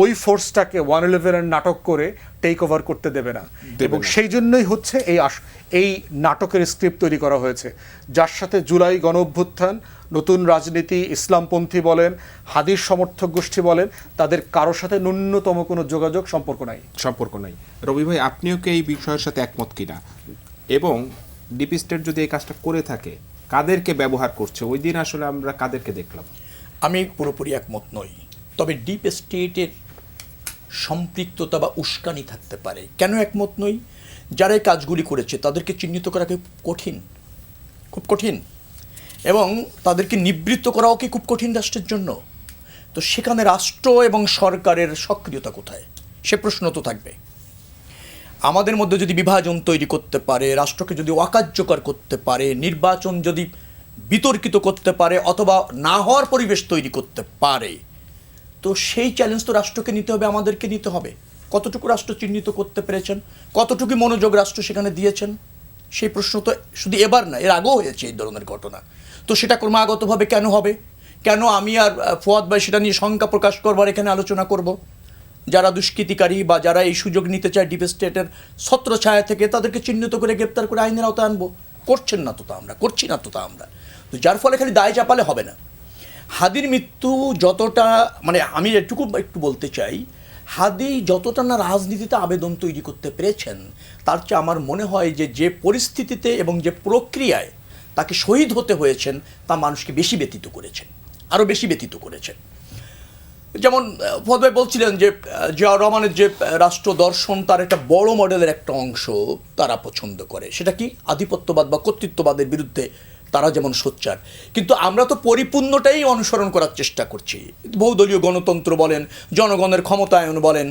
ওই ফোর্সটাকে 111-এর নাটক করে টেক ওভার করতে দেবে না। এবং সেই জন্যই হচ্ছে এই নাটকের স্ক্রিপ্ট তৈরি করা হয়েছে, যার সাথে জুলাই গণ অভ্যুত্থান, নতুন রাজনীতি, ইসলামপন্থী বলেন, হাদির সমর্থক গোষ্ঠী বলেন, তাদের কারোর সাথে ন্যূনতম কোনো যোগাযোগ সম্পর্ক নাই। রবি ভাই, আপনিও কি এই বিষয়ের সাথে একমত কিনা? এবং ডিপ স্টেট যদি এই কাজটা করে থাকে, কাদেরকে ব্যবহার করছে? ওই দিন আসলে আমরা কাদেরকে দেখলাম? আমি পুরোপুরি একমত নই। তবে ডিপ স্টেটের সম্পৃক্ততা বা উস্কানি থাকতে পারে। কেন একমত নই? যারা এই কাজগুলি করেছে তাদেরকে চিহ্নিত করা খুব কঠিন, এবং তাদেরকে নিবৃত্ত করাও কি খুব কঠিন রাষ্ট্রের জন্য। তো সেখানে রাষ্ট্র এবং সরকারের সক্রিয়তা কোথায়, সে প্রশ্ন তো থাকবে। আমাদের মধ্যে যদি বিভাজন তৈরি করতে পারে, রাষ্ট্রকে যদি অকার্যকর করতে পারে, নির্বাচন যদি বিতর্কিত করতে পারে, অথবা না হওয়ার পরিবেশ তৈরি করতে পারে, তো সেই চ্যালেঞ্জ তো রাষ্ট্রকে নিতে হবে, আমাদেরকে নিতে হবে। কতটুকু রাষ্ট্র চিহ্নিত করতে পেরেছেন, কতটুকু মনোযোগ রাষ্ট্র সেখানে দিয়েছেন, সেই প্রশ্ন তো শুধু এবার না, এর আগেও হয়েছে এই ধরনের ঘটনা। তো সেটা ক্রমাগতভাবে কেন হবে? কেন আমি আর ফুয়াদ ভাই সেটা নিয়ে শঙ্কা প্রকাশ করবার এখানে আলোচনা করব? যারা দুষ্কৃতিকারী বা যারা এই সুযোগ নিতে চায় ডিপ স্টেটের ছত্রছায়া থেকে, তাদেরকে চিহ্নিত করে গ্রেপ্তার করে আইনের আওতায় আনবো। করছি না তো তা আমরা। তো যার ফলে খালি দায় চাপালে হবে না। হাদির মৃত্যু যতটা, মানে আমি একটু বলতে চাই, হাদি যতটা না রাজনীতিতে আবেদন তৈরি করতে পেরেছেন, তার চেয়ে আমার মনে হয় যে পরিস্থিতিতে এবং যে প্রক্রিয়ায় তাকে শহীদ হতে হয়েছেন, তা মানুষকে বেশি ব্যতীত করেছেন, আরও বেশি ব্যতীত করেছেন। যেমন ফুয়াদ ভাই বলছিলেন যে জিয়াউর রহমানের যে রাষ্ট্র দর্শন, তার একটা বড় মডেলের একটা অংশ তারা পছন্দ করে। সেটা কি? আধিপত্যবাদ বা কর্তৃত্ববাদের বিরুদ্ধে তারা যেমন সোচ্চার, কিন্তু আমরা তো পরিপূর্ণটাই অনুসরণ করার চেষ্টা করছি। বহুদলীয় গণতন্ত্র বলেন, জনগণের ক্ষমতায়ন বলেন,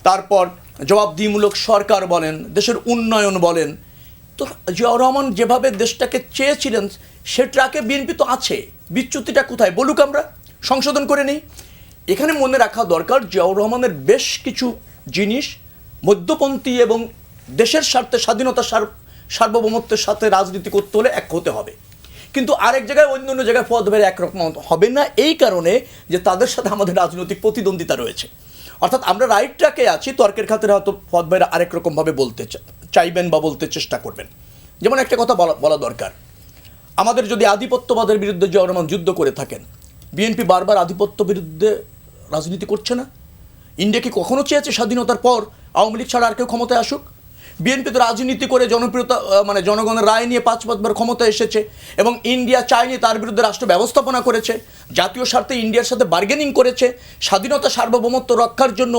তারপর জবাবদিহিমূলক সরকার বলেন, দেশের উন্নয়ন বলেন। তো জিয়াউর রহমান যেভাবে দেশটাকে চেয়েছিলেন, সে ট্র্যাকে বিএনপি তো আছে। বিচ্যুতিটা কোথায় বলুক, আমরা সংশোধন করে নিই। এখানে মনে রাখা দরকার, জিয়াউর রহমানের বেশ কিছু জিনিস মধ্যপন্থী এবং দেশের স্বার্থে, স্বাধীনতা সার্বভৌমত্বের সাথে রাজনীতি করতে হলে এক হতে হবে। কিন্তু আরেক জায়গায়, অন্য জায়গায় ফুয়াদ ভাইয়ের একরকম হবে না, এই কারণে যে তাদের সাথে আমাদের রাজনৈতিক প্রতিদ্বন্দ্বিতা রয়েছে। অর্থাৎ আমরা রাইট ট্র্যাকে আছি, তর্কের খাতিরে হয়তো ফুয়াদ ভাইরা আরেক রকমভাবে বলতে চাইবেন বা বলতে চেষ্টা করবেন। যেমন একটা কথা বলা দরকার, আমাদের যদি আধিপত্যবাদের বিরুদ্ধে জিয়াউর রহমান যুদ্ধ করে থাকেন, বিএনপি বারবার আধিপত্য বিরুদ্ধে রাজনীতি করছে না? ইন্ডিয়া কি কখনো চেয়েছে স্বাধীনতার পর আওয়ামী লীগ ছাড়া আর কেউ ক্ষমতায় আসুক? বিএনপি তো রাজনীতি করে জনপ্রিয়তা, মানে জনগণের রায় নিয়ে 5-5বার ক্ষমতায় এসেছে, এবং ইন্ডিয়া চায়নি, তার বিরুদ্ধে রাষ্ট্র ব্যবস্থাপনা করেছে, জাতীয় স্বার্থে ইন্ডিয়ার সাথে বার্গেনিং করেছে, স্বাধীনতা সার্বভৌমত্ব রক্ষার জন্য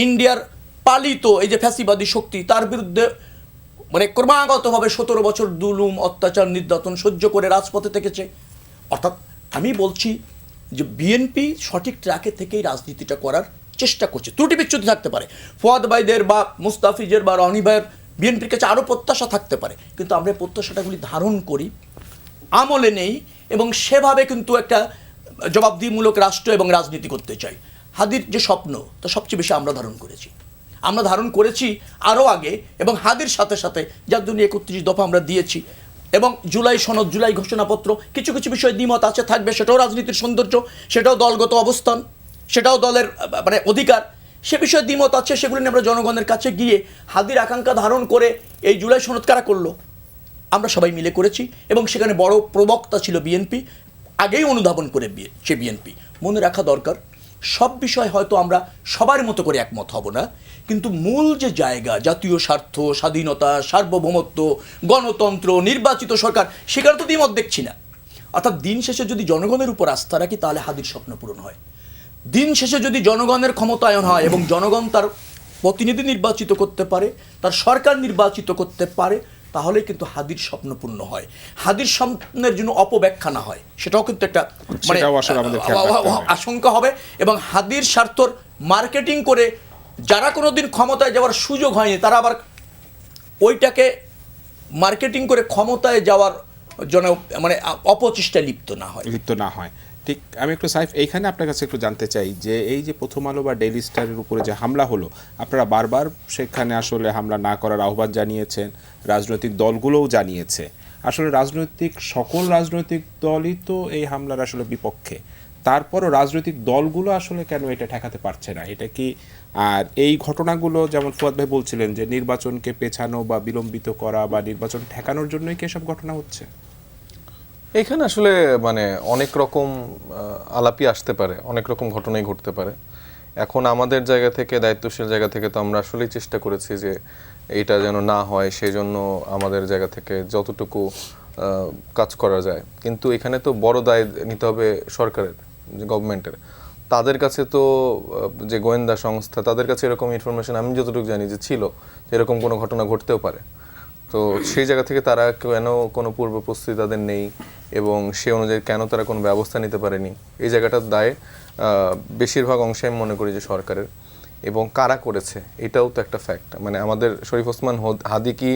ইন্ডিয়ার পালিত এই যে ফ্যাসিবাদী শক্তি, তার বিরুদ্ধে মানে ক্রমাগতভাবে 17 বছর জুলুম অত্যাচার নির্যাতন সহ্য করে রাজপথে থেকেছে। অর্থাৎ আমি বলছি যে বিএনপি সঠিক ট্র্যাকে থেকেই রাজনীতিটা করার চেষ্টা করছে। ত্রুটি বিচ্যুতি থাকতে পারে, ফুয়াদ ভাইদের বা মুস্তাফিজের বা রনি ভাইয়ের বিএনপির কাছে আরও প্রত্যাশা থাকতে পারে, কিন্তু আমরা প্রত্যাশাটাগুলি ধারণ করি, আমলে নেই এবং সেভাবে কিন্তু একটা জবাবদিহিমূলক রাষ্ট্র এবং রাজনীতি করতে চাই। হাদির যে স্বপ্ন তা সবচেয়ে বেশি আমরা ধারণ করেছি আরও আগে, এবং হাদির সাথে সাথে যার জন্য 31 দফা আমরা দিয়েছি, এবং জুলাই সনদ, জুলাই ঘোষণাপত্র, কিছু কিছু বিষয়ে দ্বিমত আছে, থাকবে, সেটাও রাজনীতির সৌন্দর্য, সেটাও দলগত অবস্থান, সেটাও দলের মানে অধিকার, সে বিষয়ে দ্বিমত আছে, সেগুলো নিয়ে আমরা জনগণের কাছে গিয়ে হাদির আকাঙ্ক্ষা ধারণ করে এই জুলাই সনদ কারা করলো, আমরা সবাই মিলে করেছি, এবং সেখানে বড় প্রবক্তা ছিল বিএনপি, আগেই অনুধাবন করে সে বিএনপি। মনে রাখা দরকার, সব বিষয় হয়তো আমরা সবার মতো করে একমত হব না, কিন্তু মূল যে জায়গা, জাতীয় স্বার্থ, স্বাধীনতা, সার্বভৌমত্ব, গণতন্ত্র, নির্বাচিত সরকার, সেখানে তো দ্বিমত দেখছি না। অর্থাৎ দিন শেষে যদি জনগণের উপর আস্থা রাখি তাহলে হাদির স্বপ্ন পূরণ হয়। দিন শেষে যদি জনগণের ক্ষমতায়ন হয় এবং জনগণ তার প্রতিনিধি নির্বাচিত করতে পারে, তার সরকার নির্বাচিত করতে পারে, তাহলে কিন্তু হাদির স্বপ্ন পূর্ণ হয়। হাদির স্বপ্নের জন্য অপব্যাখ্যা না হয়, সেটাও কিন্তু একটা মানে সেটাও আসলে আমাদের খেয়াল রাখতে হবে। আশঙ্কা হবে। এবং হাদির স্বার্থর মার্কেটিং করে যারা কোনোদিন ক্ষমতায় যাওয়ার সুযোগ হয়নি, তারা আবার ওইটাকে মার্কেটিং করে ক্ষমতায় যাওয়ার জন্য মানে অপচেষ্টায় লিপ্ত না হয়। ঠিক, আমি একটু সাইফ এইখানে আপনার কাছে একটু জানতে চাই যে এই যে প্রথম আলো বা ডেইলি স্টারের উপরে যে হামলা হলো, আপনারা বারবার সেখানে আসলে হামলা না করার আহ্বান জানিয়েছেন, রাজনৈতিক দলগুলোও জানিয়েছে। আসলে সকল রাজনৈতিক দলই তো এই হামলার আসলে বিপক্ষে, তারপরও রাজনৈতিক দলগুলো আসলে কেন এটা ঠেকাতে পারছে না? এটা কি, আর এই ঘটনাগুলো যেমন ফুয়াদ ভাই বলছিলেন যে নির্বাচনকে পেছানো বা বিলম্বিত করা বা নির্বাচন ঠেকানোর জন্যই কি এসব ঘটনা হচ্ছে? এখানে আসলে মানে অনেক রকম আলাপই আসতে পারে, অনেক রকম ঘটনাই ঘটতে পারে। এখন আমাদের জায়গা থেকে, দায়িত্বশীল জায়গা থেকে তো আমরা আসলেই চেষ্টা করেছি যে এইটা যেন না হয়, সেই জন্য আমাদের জায়গা থেকে যতটুকু কাজ করা যায়। কিন্তু এখানে তো বড় দায় নিতে হবে সরকারের, গভর্নমেন্টের। তাদের কাছে তো যে গোয়েন্দা সংস্থা, তাদের কাছে এরকম ইনফরমেশন আমি যতটুকু জানি যে ছিল, এরকম কোনো ঘটনা ঘটতেও পারে। তো সেই জায়গা থেকে তারা কেন কোনো পূর্ব প্রস্তুতি তাদের নেই এবং সে অনুযায়ী কেন তারা কোনো ব্যবস্থা নিতে পারেনি, এই জায়গাটার দায় বেশিরভাগ অংশে আমি মনে করি যে সরকারের। এবং কারা করেছে এটাও তো একটা ফ্যাক্ট। মানে আমাদের শরীফ ওসমান হাদি কি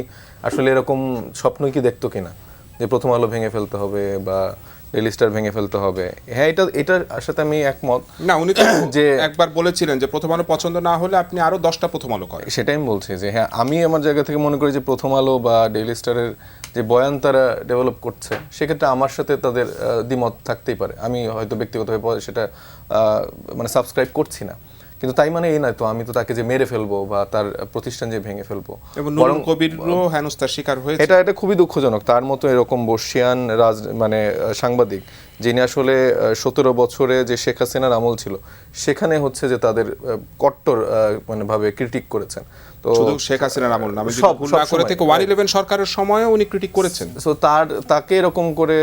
আসলে এরকম স্বপ্নই কি দেখতো কিনা যে প্রথম আলো ভেঙে ফেলতে হবে বা ডেইলি স্টার ভেঙে ফেলতে হবে? হ্যাঁ, এটার সাথে আমি একমত। না, উনি তো যে একবার বলেছিলেন যে প্রথম আলো পছন্দ না হলে আপনি আরো 10টা প্রথম আলো করেন। সেটাই আমি বলছি যে হ্যাঁ, আমি আমার জায়গা থেকে মনে করি যে প্রথম আলো বা ডেইলি স্টারের যে বয়ান তারা ডেভেলপ করছে, সেক্ষেত্রে আমার সাথে তাদের দ্বিমত থাকতেই পারে। আমি হয়তো ব্যক্তিগতভাবে সেটা মানে সাবস্ক্রাইব করছি না, কিন্তু তাই মানে এই নয় তো আমি তো তাকে যে মেরে ফেলবো বা তার প্রতিষ্ঠান যে ভেঙে ফেলবো। এবং নুরুল কবিরও হেনস্থার শিকার হয়েছে। এটা খুবই দুঃখজনক। তার মতো এরকম বর্ষিয়ান মানে সাংবাদিক, যিনি আসলে 17 বছরে যে শেখ হাসিনার আমল ছিল, সেখানে হচ্ছে যে তাদের কট্টর মানে ভাবে ক্রিটিক করেছেন। তো শুধু শেখ হাসিনার আমল না, আমি যদি ভুল না করে থেকে 111 সরকারের সময়ও উনি ক্রিটিক করেছেন। সো তাকে এরকম করে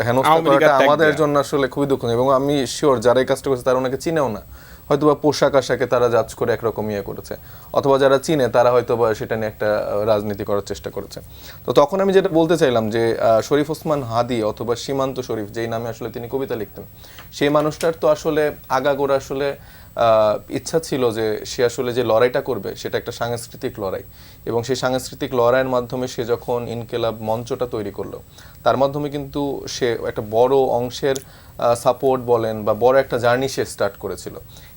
হেনস্থা করাটা আমাদের জন্য আসলে খুবই দুঃখজনক। এবং আমি শিওর যারা এই কাজটা করেছে তারা ওনাকে চিনেও না, হয়তোবা পোশাক আশাকে তারা জাজ করে একরকম ইয়ে করেছে, অথবা যারা চিনে তারা হয়তোবা সেটা নিয়ে একটা রাজনীতি করার চেষ্টা করেছে। তো তখন আমি যেটা বলতে চাইলাম যে শরীফ ওসমান হাদি অথবা সীমান্ত শরীফ, যেই নামে আসলে তিনি কবিতা লিখতেন, সেই মানুষটার তো আসলে আগাগোড়া আসলে ইচ্ছা ছিল যে সে আসলে যে লড়াইটা করবে সেটা একটা সাংস্কৃতিক লড়াই, এবং সেই সাংস্কৃতিক লড়াইয়ের মাধ্যমে সে যখন ইনকিলাব মঞ্চটা তৈরি করলো, তার মাধ্যমে কিন্তু সে একটা বড় অংশের সাপোর্ট বলেন বা বড় একটা জার্নি সে স্টার্ট করেছিল।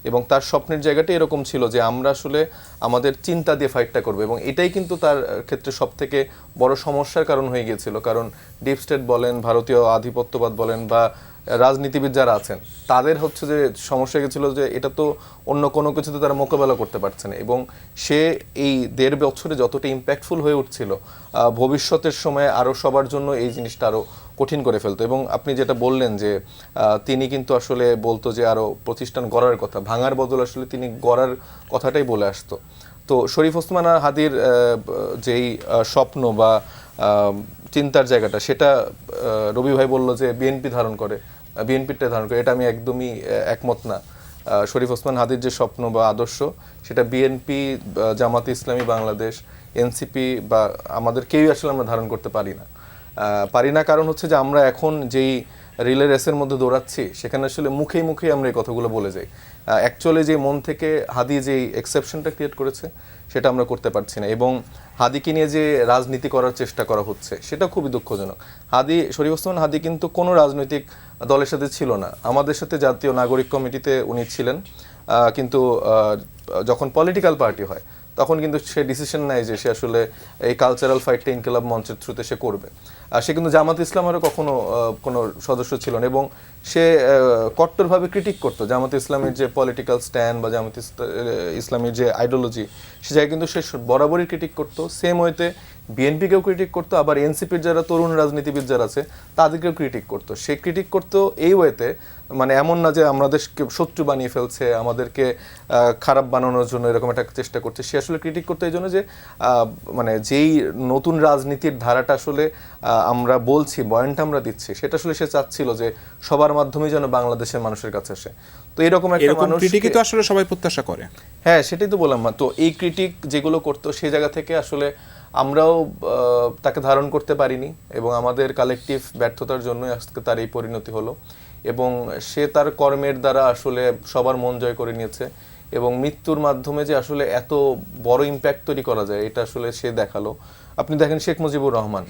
এবং তার স্বপ্নের জায়গাটা এরকম ছিল যে আমরা আসলে আমাদের চিন্তা দিয়ে ফাইটটা করবো, এবং এটাই কিন্তু তার ক্ষেত্রে সব থেকে বড় সমস্যার কারণ হয়ে গিয়েছিল। কারণ ডিপ স্টেট বলেন, ভারতীয় আধিপত্যবাদ বলেন বা রাজনীতিবিদ যারা আছেন, তাদের হচ্ছে যে সমস্যা গেছিল যে এটা তো অন্য কোনো কিছুতে তারা মোকাবেলা করতে পারছে না। এবং সে এই 1.5 বছরে যতটা ইম্প্যাক্টফুল হয়ে উঠছিল, ভবিষ্যতের সময় আরও সবার জন্য এই জিনিসটা আরও কঠিন করে ফেলতো। এবং আপনি যেটা বললেন যে তিনি কিন্তু আসলে বলতো যে আরও প্রতিষ্ঠান গড়ার কথা, ভাঙার বদল আসলে তিনি গড়ার কথাটাই বলে আসতো। তো শরীফ ওসমান হাদির যেই স্বপ্ন বা চিন্তার জায়গাটা, সেটা রবি ভাই বলল যে বিএনপি ধারণ করে, বিএনপিটা ধারণ করে, এটা আমি একদমই একমত না। শরীফ ওসমান হাদির যে স্বপ্ন বা আদর্শ, সেটা বিএনপি, জামাতে ইসলামী বাংলাদেশ এনসিপি বা আমাদের কেউই আসলে আমরা ধারণ করতে পারি না কারণ হচ্ছে যে আমরা এখন যেই রিলে রেসের মধ্যে দৌড়াচ্ছি সেখানে আসলে মুখেই মুখেই আমরা এই কথাগুলো বলে যাই। অ্যাকচুয়ালি যে মন থেকে হাদি যেই এক্সেপশনটা ক্রিয়েট করেছে সেটা আমরা করতে পারছি না, এবং হাদিকে নিয়ে যে রাজনীতি করার চেষ্টা করা হচ্ছে সেটা খুবই দুঃখজনক। শরীফ ওসমান হাদি কিন্তু কোনো রাজনৈতিক দলের সাথে ছিল না, আমাদের সাথে জাতীয় নাগরিক কমিটিতে উনি ছিলেন, কিন্তু যখন পলিটিক্যাল পার্টি হয় তখন কিন্তু সে ডিসিশন নেয় যে সে আসলে এই কালচারাল ফাইটটা ইনকিলাব মঞ্চের থ্রুতে সে করবে। সে কিন্তু জামাত ইসলামেরও কখনো কোনো সদস্য ছিল না, এবং সে কট্টরভাবে ক্রিটিক করতো জামাত ইসলামের যে পলিটিক্যাল স্ট্যান্ড বা জামাত ইসলামের যে আইডিওলজি, সে জায়গায় কিন্তু সে বরাবরই ক্রিটিক করতো। সেম ওয়েতে বিএনপিকেও ক্রিটিক করতো, আবার এনসিপির যারা তরুণ রাজনীতিবিদ যারা আছে তাদেরকেও ক্রিটিক করতো। সে ক্রিটিক করতো এই ওয়েতে, মানে এমন না যে আমাদেরকে শত্রু বানিয়ে ফেলছে, আমাদেরকে খারাপ বানানোর জন্য এরকম একটা চেষ্টা করছে। সে আসলে ক্রিটিক করতে এই জন্য যে মানে যেই নতুন রাজনীতির ধারাটা আসলে আমরা বলছি, বয়ানটা আমরা দিচ্ছি, সেটা আসলে সে চাচ্ছিল যে সবার মাধ্যমে যেন বাংলাদেশের মানুষের কাছে আসে। তো এরকম একটা মানুষ ক্রিটিকই তো আসলে সবাই প্রত্যাশা করে। হ্যাঁ, সেটাই তো বললাম। তো এই ক্রিটিক যেগুলো করতো সেই জায়গা থেকে আসলে আমরাও তাকে ধারণ করতে পারিনি, এবং আমাদের কালেকটিভ ব্যর্থতার জন্য আজকে তার এই পরিণতি হলো, এবং সে তার কর্মের দ্বারা আসলে সবার মন জয় করে নিয়েছে, এবং মৃত্যুর মাধ্যমে যে আসলে এত বড় ইম্প্যাক্ট তৈরি করা যায় এটা আসলে সে দেখালো। আপনি দেখেন শেখ মুজিবুর রহমান,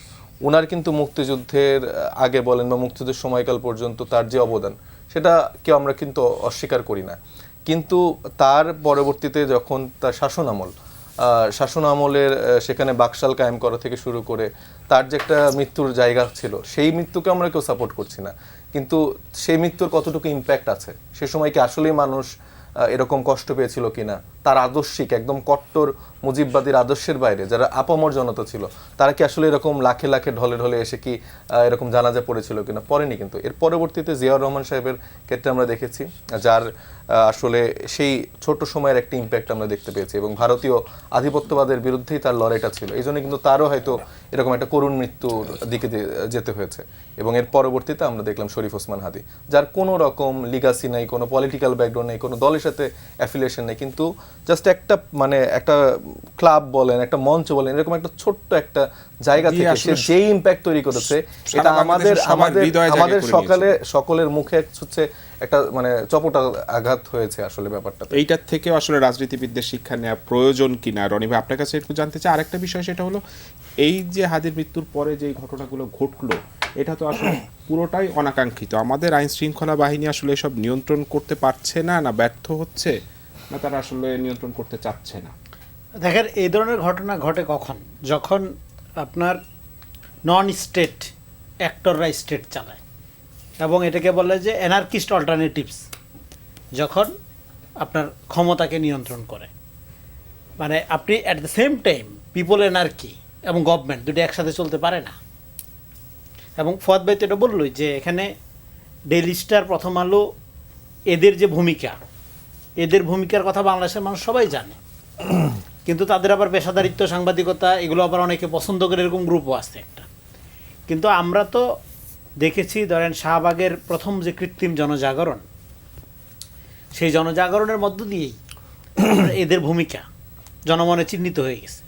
ওনার কিন্তু মুক্তিযুদ্ধের আগে বলেন বা মুক্তিযুদ্ধের সময়কাল পর্যন্ত তার যে অবদান সেটা কেউ আমরা কিন্তু অস্বীকার করি না, কিন্তু তার পরবর্তীতে যখন তার শাসন আমলের সেখানে বাকশাল কায়েম করা থেকে শুরু করে তার যে একটা মৃত্যুর জায়গা ছিল, সেই মৃত্যুকে আমরা কেউ সাপোর্ট করছি না, কিন্তু সেই মৃত্যুর কতটুকু ইম্প্যাক্ট আছে, সে সময় কি আসলেই মানুষ এরকম কষ্ট পেয়েছিল কিনা, তার আদর্শিক একদম কট্টর মুজিববাদীর আদর্শের বাইরে যারা আপামর জনতা ছিল তারা কি আসলে এরকম লাখে লাখে ঢলে ঢলে এসে কি এরকম জানাজা পড়েছিল কিনা? পড়েনি। কিন্তু এর পরবর্তীতে জিয়াউর রহমান সাহেবের ক্ষেত্রে আমরা দেখেছি যার আসলে সেই ছোট সময়ের একটা ইম্প্যাক্ট আমরা দেখতে পেয়েছি, এবং ভারতীয় আধিপত্যবাদের বিরুদ্ধেই তার লড়াইটা ছিল, এই জন্য কিন্তু তারও হয়তো এরকম একটা করুণ মৃত্যুর দিকে যেতে হয়েছে। এবং এর পরবর্তীতে আমরা দেখলাম শরীফ ওসমান হাদি, যার কোনো রকম লিগাসি নাই, কোনো পলিটিক্যাল ব্যাকগ্রাউন্ড নেই, কোনো দলের সাথে অ্যাফিলিয়েশন নেই, কিন্তু জাস্ট একটা মানে একটা ক্লাব বলেন, একটা মঞ্চ বলেন, এরকম একটা ছোট্ট একটা জায়গা থেকে সে যে ইম্প্যাক্ট তৈরি করেছে এটা আমাদের সকলের মুখে হচ্ছে একটা মানে চপটা আঘাত হয়েছে আসলে ব্যাপারটা। এইটার থেকে আসলে রাজনীতিবিদদের শিক্ষা নেওয়া প্রয়োজন কিনা, রনি ভাই আপনার কাছে একটু জানতে চাই। আরেকটা বিষয় সেটা হলো এই যে হাদির মৃত্যুর পরে যে ঘটনাগুলো ঘটলো এটা তো আসলে পুরোটাই অনাকাঙ্ক্ষিত। আমাদের আইন শৃঙ্খলা বাহিনী আসলে এসব নিয়ন্ত্রণ করতে পারছে না, না ব্যর্থ হচ্ছে, না তারা আসলে নিয়ন্ত্রণ করতে চাচ্ছে না? দেখেন, এই ধরনের ঘটনা ঘটে কখন, যখন আপনার নন স্টেট অ্যাক্টররা স্টেট চালায়, এবং এটাকে বলে যে অ্যানার্কিস্ট অল্টারনেটিভস যখন আপনার ক্ষমতাকে নিয়ন্ত্রণ করে। মানে আপনি at the same time people anarchy এবং গভর্নমেন্ট দুটো একসাথে চলতে পারে না। এবং ফুয়াদ ভাই তো এটা বললই যে এখানে ডেইলি স্টার, প্রথম আলো, এদের যে ভূমিকা, এদের ভূমিকার কথা বাংলাদেশের মানুষ সবাই জানে, কিন্তু তাদের আবার পেশাদারিত্ব, সাংবাদিকতা এগুলো আবার অনেকে পছন্দ করে, এরকম গ্রুপও আছে একটা। কিন্তু আমরা তো দেখেছি, ধরেন শাহবাগের প্রথম যে কৃত্রিম জনজাগরণ, সেই জনজাগরণের মধ্য দিয়েই এদের ভূমিকা জনমনে চিহ্নিত হয়ে গেছে,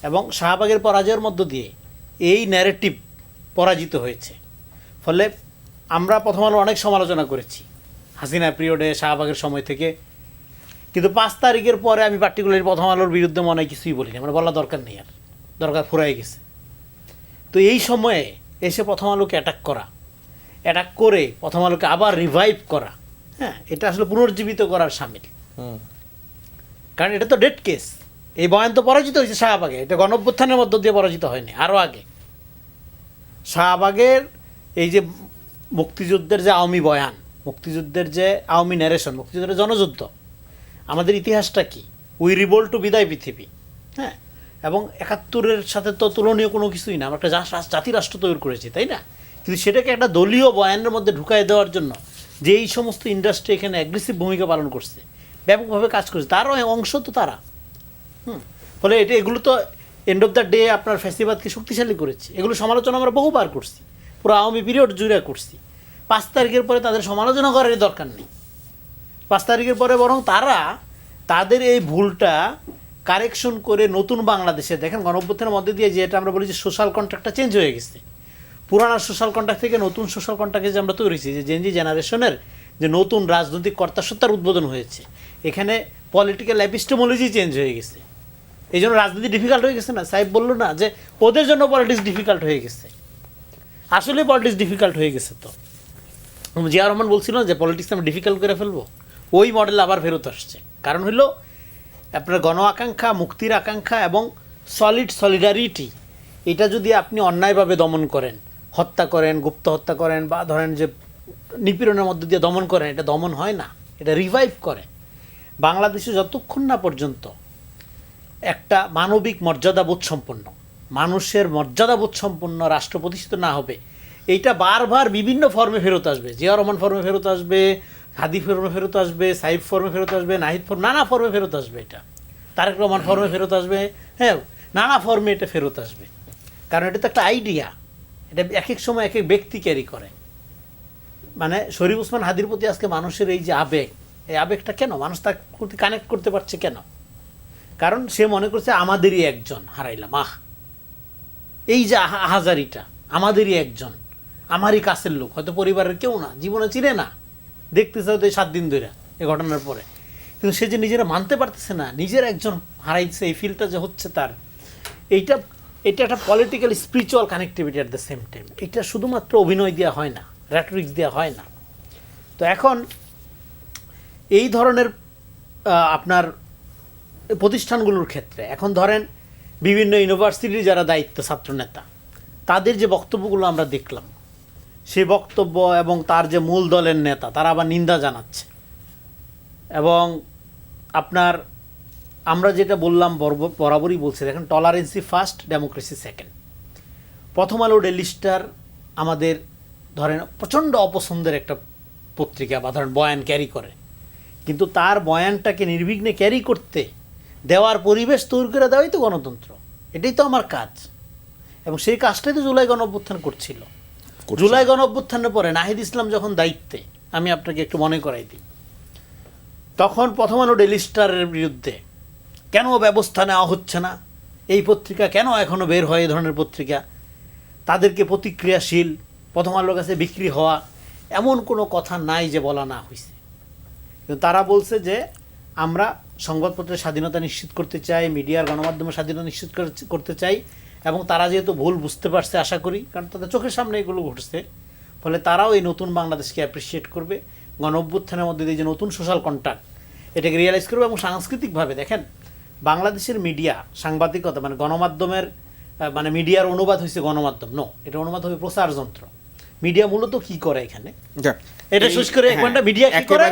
এবং শাহবাগের পরাজয়ের মধ্য দিয়ে এই ন্যারেটিভ পরাজিত হয়েছে। ফলে আমরা প্রথম আলো অনেক সমালোচনা করেছি হাসিনা পিরিয়ডে, শাহবাগের সময় থেকে, কিন্তু 5 তারিখের পরে আমি পার্টিকুলারলি প্রথম আলোর বিরুদ্ধে মনে হয় কিছুই বলিনি, আমার বলার দরকার নেই, আর দরকার ফুরাই গেছে। তো এই সময়ে এসে প্রথম আলোকে অ্যাটাক করে প্রথম আলোকে আবার রিভাইভ করা, হ্যাঁ, এটা আসলে পুনর্জীবিত করার সামিল। কারণ এটা তো ডেড কেস। এই বয়ান তো পরাজিত হয়েছে শাহবাগে, এটা গণঅভ্যুত্থানের মধ্য দিয়ে পরাজিত হয়নি, আরও আগে। শাহবাগের এই যে মুক্তিযুদ্ধের যে আওয়ামী বয়ান, মুক্তিযুদ্ধের যে আওয়ামী ন্যারেশন, মুক্তিযুদ্ধের জনযুদ্ধ, আমাদের ইতিহাসটা কি? উই রিভোল্ট টু বিদায় পৃথিবী, হ্যাঁ, এবং 71-এর সাথে তো তুলনীয় কোনো কিছুই না। আমরা একটা জাতি রাষ্ট্র তৈরি করেছি, তাই না? কিন্তু সেটাকে একটা দলীয় বয়ানের মধ্যে ঢুকাই দেওয়ার জন্য যে এই সমস্ত ইন্ডাস্ট্রি এখানে অ্যাগ্রেসিভ ভূমিকা পালন করছে, ব্যাপকভাবে কাজ করছে, তারও অংশ তো তারা। ফলে এগুলো তো এন্ড অফ দ্য ডে আপনার ফ্যাসিবাদকে শক্তিশালী করেছে। এগুলো সমালোচনা আমরা বহুবার করছি, পুরো আওয়ামী পিরিয়ড জুড়ে করছি। 5 তারিখের পরে তাদের সমালোচনা করার দরকার নেই। 5 তারিখের পরে বরং তারা তাদের এই ভুলটা কারেকশন করে নতুন বাংলাদেশে দেখেন গণঅভ্যুত্থানের মধ্যে দিয়ে যেটা আমরা বলি যে সোশ্যাল কন্ট্রাক্টটা চেঞ্জ হয়ে গেছে, পুরানো সোশ্যাল কন্ট্রাক্ট থেকে নতুন সোশ্যাল কন্ট্রাক্টে যে আমরা তৈরি হয়েছি, যে জেনজি জেনারেশনের যে নতুন রাজনৈতিক কর্তাসত্তার উদ্বোধন হয়েছে, এখানে পলিটিক্যাল এপিস্টেমোলজি চেঞ্জ হয়ে গেছে। এই জন্য রাজনীতি ডিফিকাল্ট হয়ে গেছে না, সাহেব বললো না যে ওদের জন্য পলিটিক্স ডিফিকাল্ট হয়ে গেছে, আসলে পলিটিক্স ডিফিকাল্ট হয়ে গেছে। তো জিয়া রহমান বলছিল যে পলিটিক্স আমরা ডিফিকাল্ট করে ফেলবো, ওই মডেল আবার ফেরত আসছে। কারণ হলো আপনার গণ আকাঙ্ক্ষা, মুক্তির আকাঙ্ক্ষা এবং সলিডারিটি, এটা যদি আপনি অন্যায়ভাবে দমন করেন, হত্যা করেন, গুপ্ত হত্যা করেন, বা ধরেন যে নিপীড়নের মধ্যে দিয়ে দমন করেন, এটা দমন হয় না, এটা রিভাইভ করে। বাংলাদেশে যতক্ষণ না পর্যন্ত একটা মানবিক মর্যাদাবোধ সম্পন্ন, মানুষের মর্যাদাবোধ সম্পন্ন রাষ্ট্র প্রতিষ্ঠিত না হবে, এইটা বারবার বিভিন্ন ফর্মে ফেরত আসবে। জিয়া রহমান ফর্মে ফেরত আসবে, হাদি ফর্মে ফেরত আসবে, সাইফ ফর্মে ফেরত আসবে, নাহিদ ফর্মে, নানা ফর্মে ফেরত আসবে, এটা তারেক রহমান ফর্মে ফেরত আসবে, হ্যাঁ নানা ফর্মে এটা ফেরত আসবে। কারণ এটা তো একটা আইডিয়া, এটা এক এক সময় এক এক ব্যক্তি ক্যারি করে। মানে শরীফ ওসমান হাদির প্রতি আজকে মানুষের এই যে আবেগ, এই আবেগটা কেন মানুষ তার প্রতি কানেক্ট করতে পারছে কেন? কারণ সে মনে করছে আমাদেরই একজন হারাইলাম, এই যে হাজারিটা আমাদেরই একজন, আমারই কাছের লোক, হয়তো পরিবারের কেউ না, জীবনে চিনে না, দেখতেছে হয়তো 7 দিন ধরে এই ঘটনার পরে, কিন্তু সে যে নিজেরা মানতে পারতেছে না নিজের একজন হারাইছে, এই ফিলটা যে হচ্ছে তার, এটা একটা political spiritual connectivity at the same time. এটা শুধুমাত্র অভিনয় দেওয়া হয় না, র্যাটরিক্স দেওয়া হয় না। তো এখন এই ধরনের আপনার প্রতিষ্ঠানগুলোর ক্ষেত্রে এখন ধরেন বিভিন্ন ইউনিভার্সিটির যারা দায়িত্ব ছাত্রনেতা, তাদের যে বক্তব্যগুলো আমরা দেখলাম, সেই বক্তব্য এবং তার যে মূল দলের নেতা তারা আবার নিন্দা জানাচ্ছে। এবং আপনার আমরা যেটা বললাম বরাবরই বলছি, দেখেন টলারেন্সি ফার্স্ট, ডেমোক্রেসি সেকেন্ড। প্রথম আলো ডেইলি স্টার আমাদের ধরেন প্রচণ্ড অপছন্দের একটা পত্রিকা, বা ধরেন বয়ান ক্যারি করে, কিন্তু তার বয়ানটাকে নির্বিঘ্নে ক্যারি করতে দেওয়ার পরিবেশ তৈরি করে দেওয়াই তো গণতন্ত্র, এটাই তো আমার কাজ। এবং সেই কাজটাই তো জুলাই গণঅভ্যুত্থান করছিল। জুলাই গণঅভ্যুত্থানের পরে নাহিদ ইসলাম যখন দায়িত্বে, আমি আপনাকে একটু মনে করাই দিই, তখন প্রথম আলো ডেইলি স্টারের বিরুদ্ধে কেন ব্যবস্থা নেওয়া হচ্ছে না, এই পত্রিকা কেন এখনও বের হয়, এই ধরনের পত্রিকা, তাদেরকে প্রতিক্রিয়াশীল, প্রথম আলোর কাছে বিক্রি হওয়া, এমন কোনো কথা নাই যে বলা না হয়েছে। কিন্তু তারা বলছে যে আমরা সংবাদপত্রের স্বাধীনতা নিশ্চিত করতে চাই, মিডিয়ার গণমাধ্যমের স্বাধীনতা নিশ্চিত করতে চাই, এবং তারা যেহেতু ভুল বুঝতে পারছে আশা করি, কারণ তাদের চোখের সামনে এগুলো ঘটছে, ফলে তারাও এই নতুন বাংলাদেশকে অ্যাপ্রিসিয়েট করবে, গণঅভ্যুত্থানের মধ্যে দিয়ে যে নতুন সোশ্যাল কন্ট্রাক্ট এটাকে রিয়েলাইজ করবে। এবং সাংস্কৃতিকভাবে দেখেন বাংলাদেশের মিডিয়া, সাংবাদিকতা, মানে গণমাধ্যমের, মানে মিডিয়ার অনুবাদ হয়েছে গণমাধ্যম, এটা অনুবাদ হবে প্রচার যন্ত্র। মিডিয়া মূলত কি করে এখানে, এটা শেষ করে একটা মিডিয়া কি করে,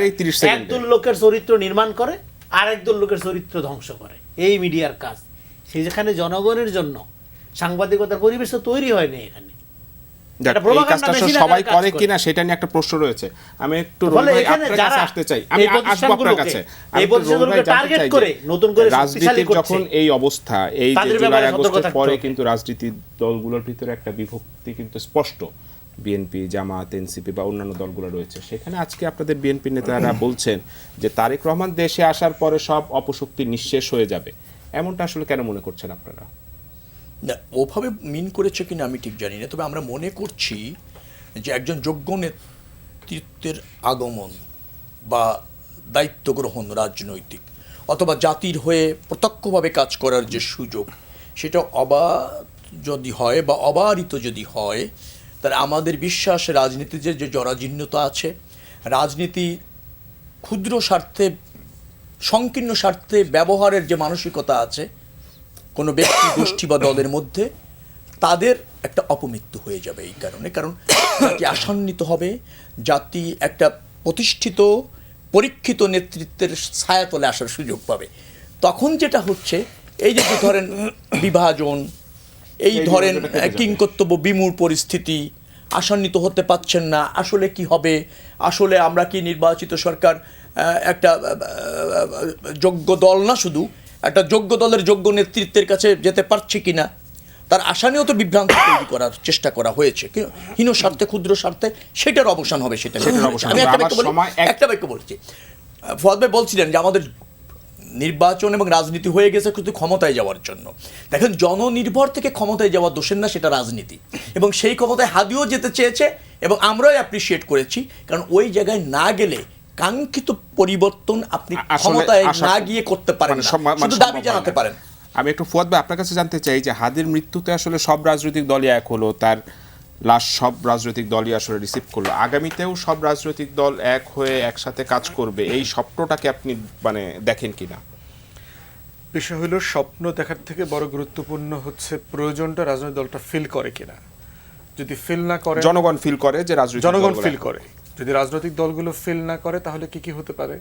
একদল লোকের চরিত্র নির্মাণ করে আর একদল লোকের চরিত্র ধ্বংস করে, এই মিডিয়ার কাজ। সেই যেখানে জনগণের জন্য সাংবাদিকতার পরিবেশ তো তৈরি হয়নি এখানে। সবাই করে কিনা সেটা নিয়ে একটা প্রশ্ন রয়েছে। আমি একটু আপনার কাছে আসতে চাই, আমি আসবো আপনার কাছে। রাজনীতির যখন এই অবস্থা, এই যে জুলাই আগস্টের পরে কিন্তু রাজনীতির দলগুলোর ভিতরে একটা বিভক্তি কিন্তু স্পষ্ট, বিএনপি, জামাত, এনসিপি বা অন্যান্য দলগুলো রয়েছে। সেখানে আজকে আপনাদের বিএনপি নেতারা বলছেন যে তারেক রহমান দেশে আসার পরে সব অপশক্তি নিঃশেষ হয়ে যাবে, এমনটা আসলে কেন মনে করছেন আপনারা? না, ওভাবে মিন করেছে কিনা আমি ঠিক জানি না, তবে আমরা মনে করছি যে একজন যোগ্য নেতৃত্বের আগমন বা দায়িত্ব গ্রহণ, রাজনৈতিক অথবা জাতির হয়ে প্রত্যক্ষভাবে কাজ করার যে সুযোগ, সেটা যদি হয় বা অবারিত যদি হয়, তাহলে আমাদের বিশ্বাস রাজনীতির যে জরাজীর্ণতা আছে, রাজনীতি ক্ষুদ্র স্বার্থে, সংকীর্ণ স্বার্থে ব্যবহারের যে মানসিকতা আছে কোনো ব্যক্তি, গোষ্ঠী বা দলের মধ্যে, তাদের একটা অপমৃত্যু হয়ে যাবে এই কারণে। কারণ জাতি আশান্বিত হবে, জাতি একটা প্রতিষ্ঠিত পরীক্ষিত নেতৃত্বের ছায়াতলে আসার সুযোগ পাবে। তখন যেটা হচ্ছে, এই যে ধরেন বিভাজন, এই ধরেন কিংকর্তব্য বিমূঢ় পরিস্থিতি, আশান্বিত হতে পারছেন না, আসলে কি হবে, আসলে আমরা কি নির্বাচিত সরকার একটা যোগ্য দল না, শুধু একটা যোগ্য দলের যোগ্য নেতৃত্বের কাছে যেতে পারছে কিনা, তার আশা নিয়েও তো বিভ্রান্তি তৈরি করার চেষ্টা করা হয়েছে হীন স্বার্থে, ক্ষুদ্র স্বার্থে। সেটার অবসান হবে, সেটা আমি একটা বাক্য বলছি। ফজল ভাই বলছিলেন যে আমাদের নির্বাচন এবং রাজনীতি হয়ে গেছে শুধু ক্ষমতায় যাওয়ার জন্য। দেখেন, জননির্ভর থেকে ক্ষমতায় যাওয়া দোষের না, সেটা রাজনীতি, এবং সেই ক্ষমতায় হাদিও যেতে চেয়েছে এবং আমরাও অ্যাপ্রিসিয়েট করেছি, কারণ ওই জায়গায় না গেলে কাঙ্ক্ষিত পরিবর্তন আপনি ক্ষমতায় না গিয়ে করতে পারেন না, শুধু দাবি জানাতে পারেন। আমি একটু ফুয়াদ ভাই আপনার কাছে জানতে চাই যে হাদির মৃত্যুতে আসলে সব রাজনৈতিক দলই এক হলো, তার লাশ সব রাজনৈতিক দলই আসলে রিসিভ করলো, আগামীতেও সব রাজনৈতিক দল এক হয়ে একসাথে কাজ করবে, এই স্বপ্নটাকে আপনি মানে দেখেন কিনা? বিষয় হলো স্বপ্ন দেখার থেকে বড় গুরুত্বপূর্ণ হচ্ছে প্রয়োজনটা রাজনৈতিক দলটা ফিল করে কিনা। যদি ফিল না করে, জনগণ ফিল করে যে রাজনৈতিক জনগণ দলগুলো ফিল করে, যদি রাজনৈতিক দলগুলো ফিল না করে, তাহলে কি কি হতে পারে?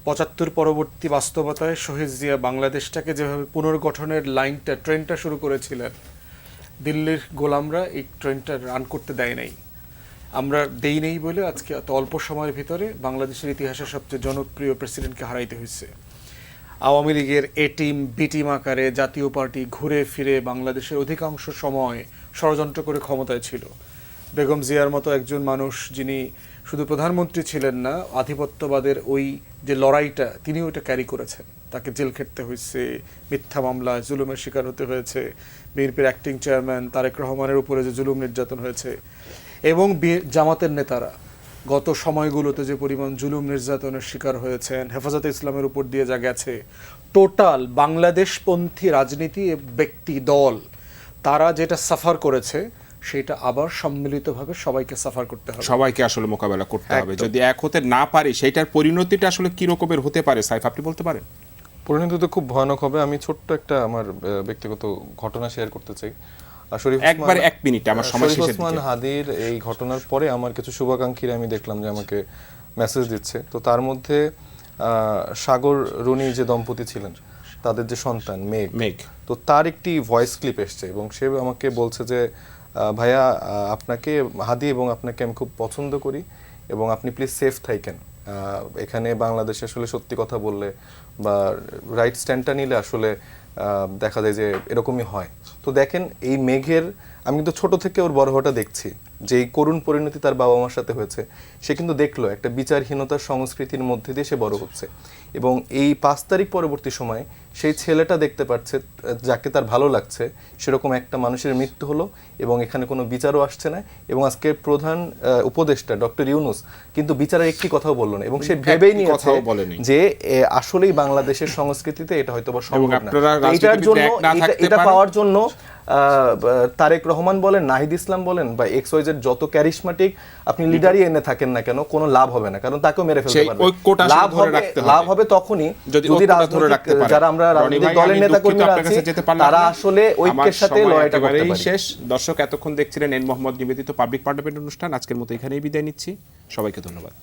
৭৫ পরবর্তী বাস্তবতায় শহীদ জিয়া বাংলাদেশটাকে যেভাবে পুনর্গঠনের লাইনটা, ট্রেনটা শুরু করেছিলেন, দিল্লির গোলামরা এই ট্রেনটা রান করতে দেয় নাই। আমরা দেই নেই বলে আজকে এত অল্প সময়ের ভিতরে বাংলাদেশের ইতিহাসের সবচেয়ে জনপ্রিয় প্রেসিডেন্টকে হারাইতে হয়েছে। আওয়ামী লীগের এ টিম বি টিম আকারে জাতীয় পার্টি ঘুরে ফিরে বাংলাদেশের অধিকাংশ সময় ষড়যন্ত্র করে ক্ষমতায় ছিল। বেগম জিয়ার মতো একজন মানুষ, যিনি শুধু প্রধানমন্ত্রী ছিলেন না, আধিপত্যবাদের ওই যে লড়াইটা তিনি ওইটা ক্যারি করেছেন। তাকে জেল খেটতে হয়েছে, মিথ্যা মামলায় জুলুমের শিকার হতে হয়েছে। বিএনপির অ্যাক্টিং চেয়ারম্যান তারেক রহমানের উপরে যে জুলুম নির্যাতন হয়েছে, এবং জামাতের নেতারা গত সময়গুলোতে যে পরিমাণ জুলুম নির্যাতনের শিকার হয়েছেন, হেফাজতে ইসলামের উপর দিয়ে যা গেছে, টোটাল বাংলাদেশপন্থী রাজনীতি ব্যক্তি দল তারা যেটা সাফার করেছে, সেটা আবার সম্মিলিতভাবে সবাইকে সাফার করতে হবে, সবাইকে আসলে মোকাবেলা করতে হবে। যদি এক হতে না পারি, সেইটার পরিণতিটা আসলে কি রকমের হতে পারে সাইফ, আপনি বলতে পারেন? পরিণতি তো খুব ভয়ানক হবে। আমি ছোট্ট একটা আমার ব্যক্তিগত ঘটনা শেয়ার করতে চাই। একবার 1 মিনিট, আমার সময় শেষের ওসমান দিকে। হাদির এই ঘটনার পরে আমার কিছু শুভাকাঙ্ক্ষীরা আমি দেখলাম যে আমাকে মেসেজ দিচ্ছে। তো তার মধ্যে সাগর রুনি যে দম্পতি ছিলেন, তাদের যে সন্তান মেঘ, তো তার একটি ভয়েস ক্লিপ এসছে এবং সে আমাকে বলছে যে ভাইয়া, আপনাকে হাদি এবং আপনাকে আমি খুব পছন্দ করি এবং আপনি প্লিজ সেফ থাকেন। এখানে বাংলাদেশে আসলে সত্যি কথা বললে বা রাইট স্ট্যান্ডটা নিলে আসলে দেখা যায় যে এরকমই হয়। তো দেখেন, এই মেঘের, আমি কিন্তু ছোট থেকে ওর বড় হওয়াটা দেখছি, যে এই করুণ পরিণতি তার বাবা মার সাথে হয়েছে, সে কিন্তু দেখলো একটা বিচারহীনতার সংস্কৃতির মধ্যে দিয়ে সে বড় হচ্ছে। এবং এই ৫ তারিখ পরবর্তী সময়ে সেই ছেলেটা দেখতে পাচ্ছে যাকে তার ভালো লাগছে, সেরকম একটা মানুষের মৃত্যু হলো এবং এখানে কোনো বিচারও আসছে না। এবং আজকে প্রধান উপদেষ্টা ডক্টর ইউনূস কিন্তু বিচারের একটি কথাও বললো না, এবং সে ভেবেই নিয়েছে যে আসলেই বাংলাদেশের সংস্কৃতিতে এটা হয়তো বা সম্ভব না। এটার জন্য, এটা পাওয়ার জন্য তারেক রহমান বলেন, নাহিদ ইসলাম বলেন বা XYZ যত ক্যারিশমাটিক আপনি লিডারই এনে থাকেন না কেন, কোনো লাভ হবে না, কারণ তাকেও মেরে ফেলতে পারবে। লাভ হবে তখনই যদি রাজনৈতিক, যারা আমরা রাজনৈতিক দলের নেতাকর্মীরা আছি, তারা আসলে ঐক্যের সাথে লড়াইটা করতে পারে। শেষ দর্শক, এতক্ষণ দেখছিলেন এন মোহাম্মদ নিবেদিত পাবলিক পার্লামেন্ট অনুষ্ঠান। আজকের মতো এখানেই বিদায় নিচ্ছি, সবাইকে ধন্যবাদ।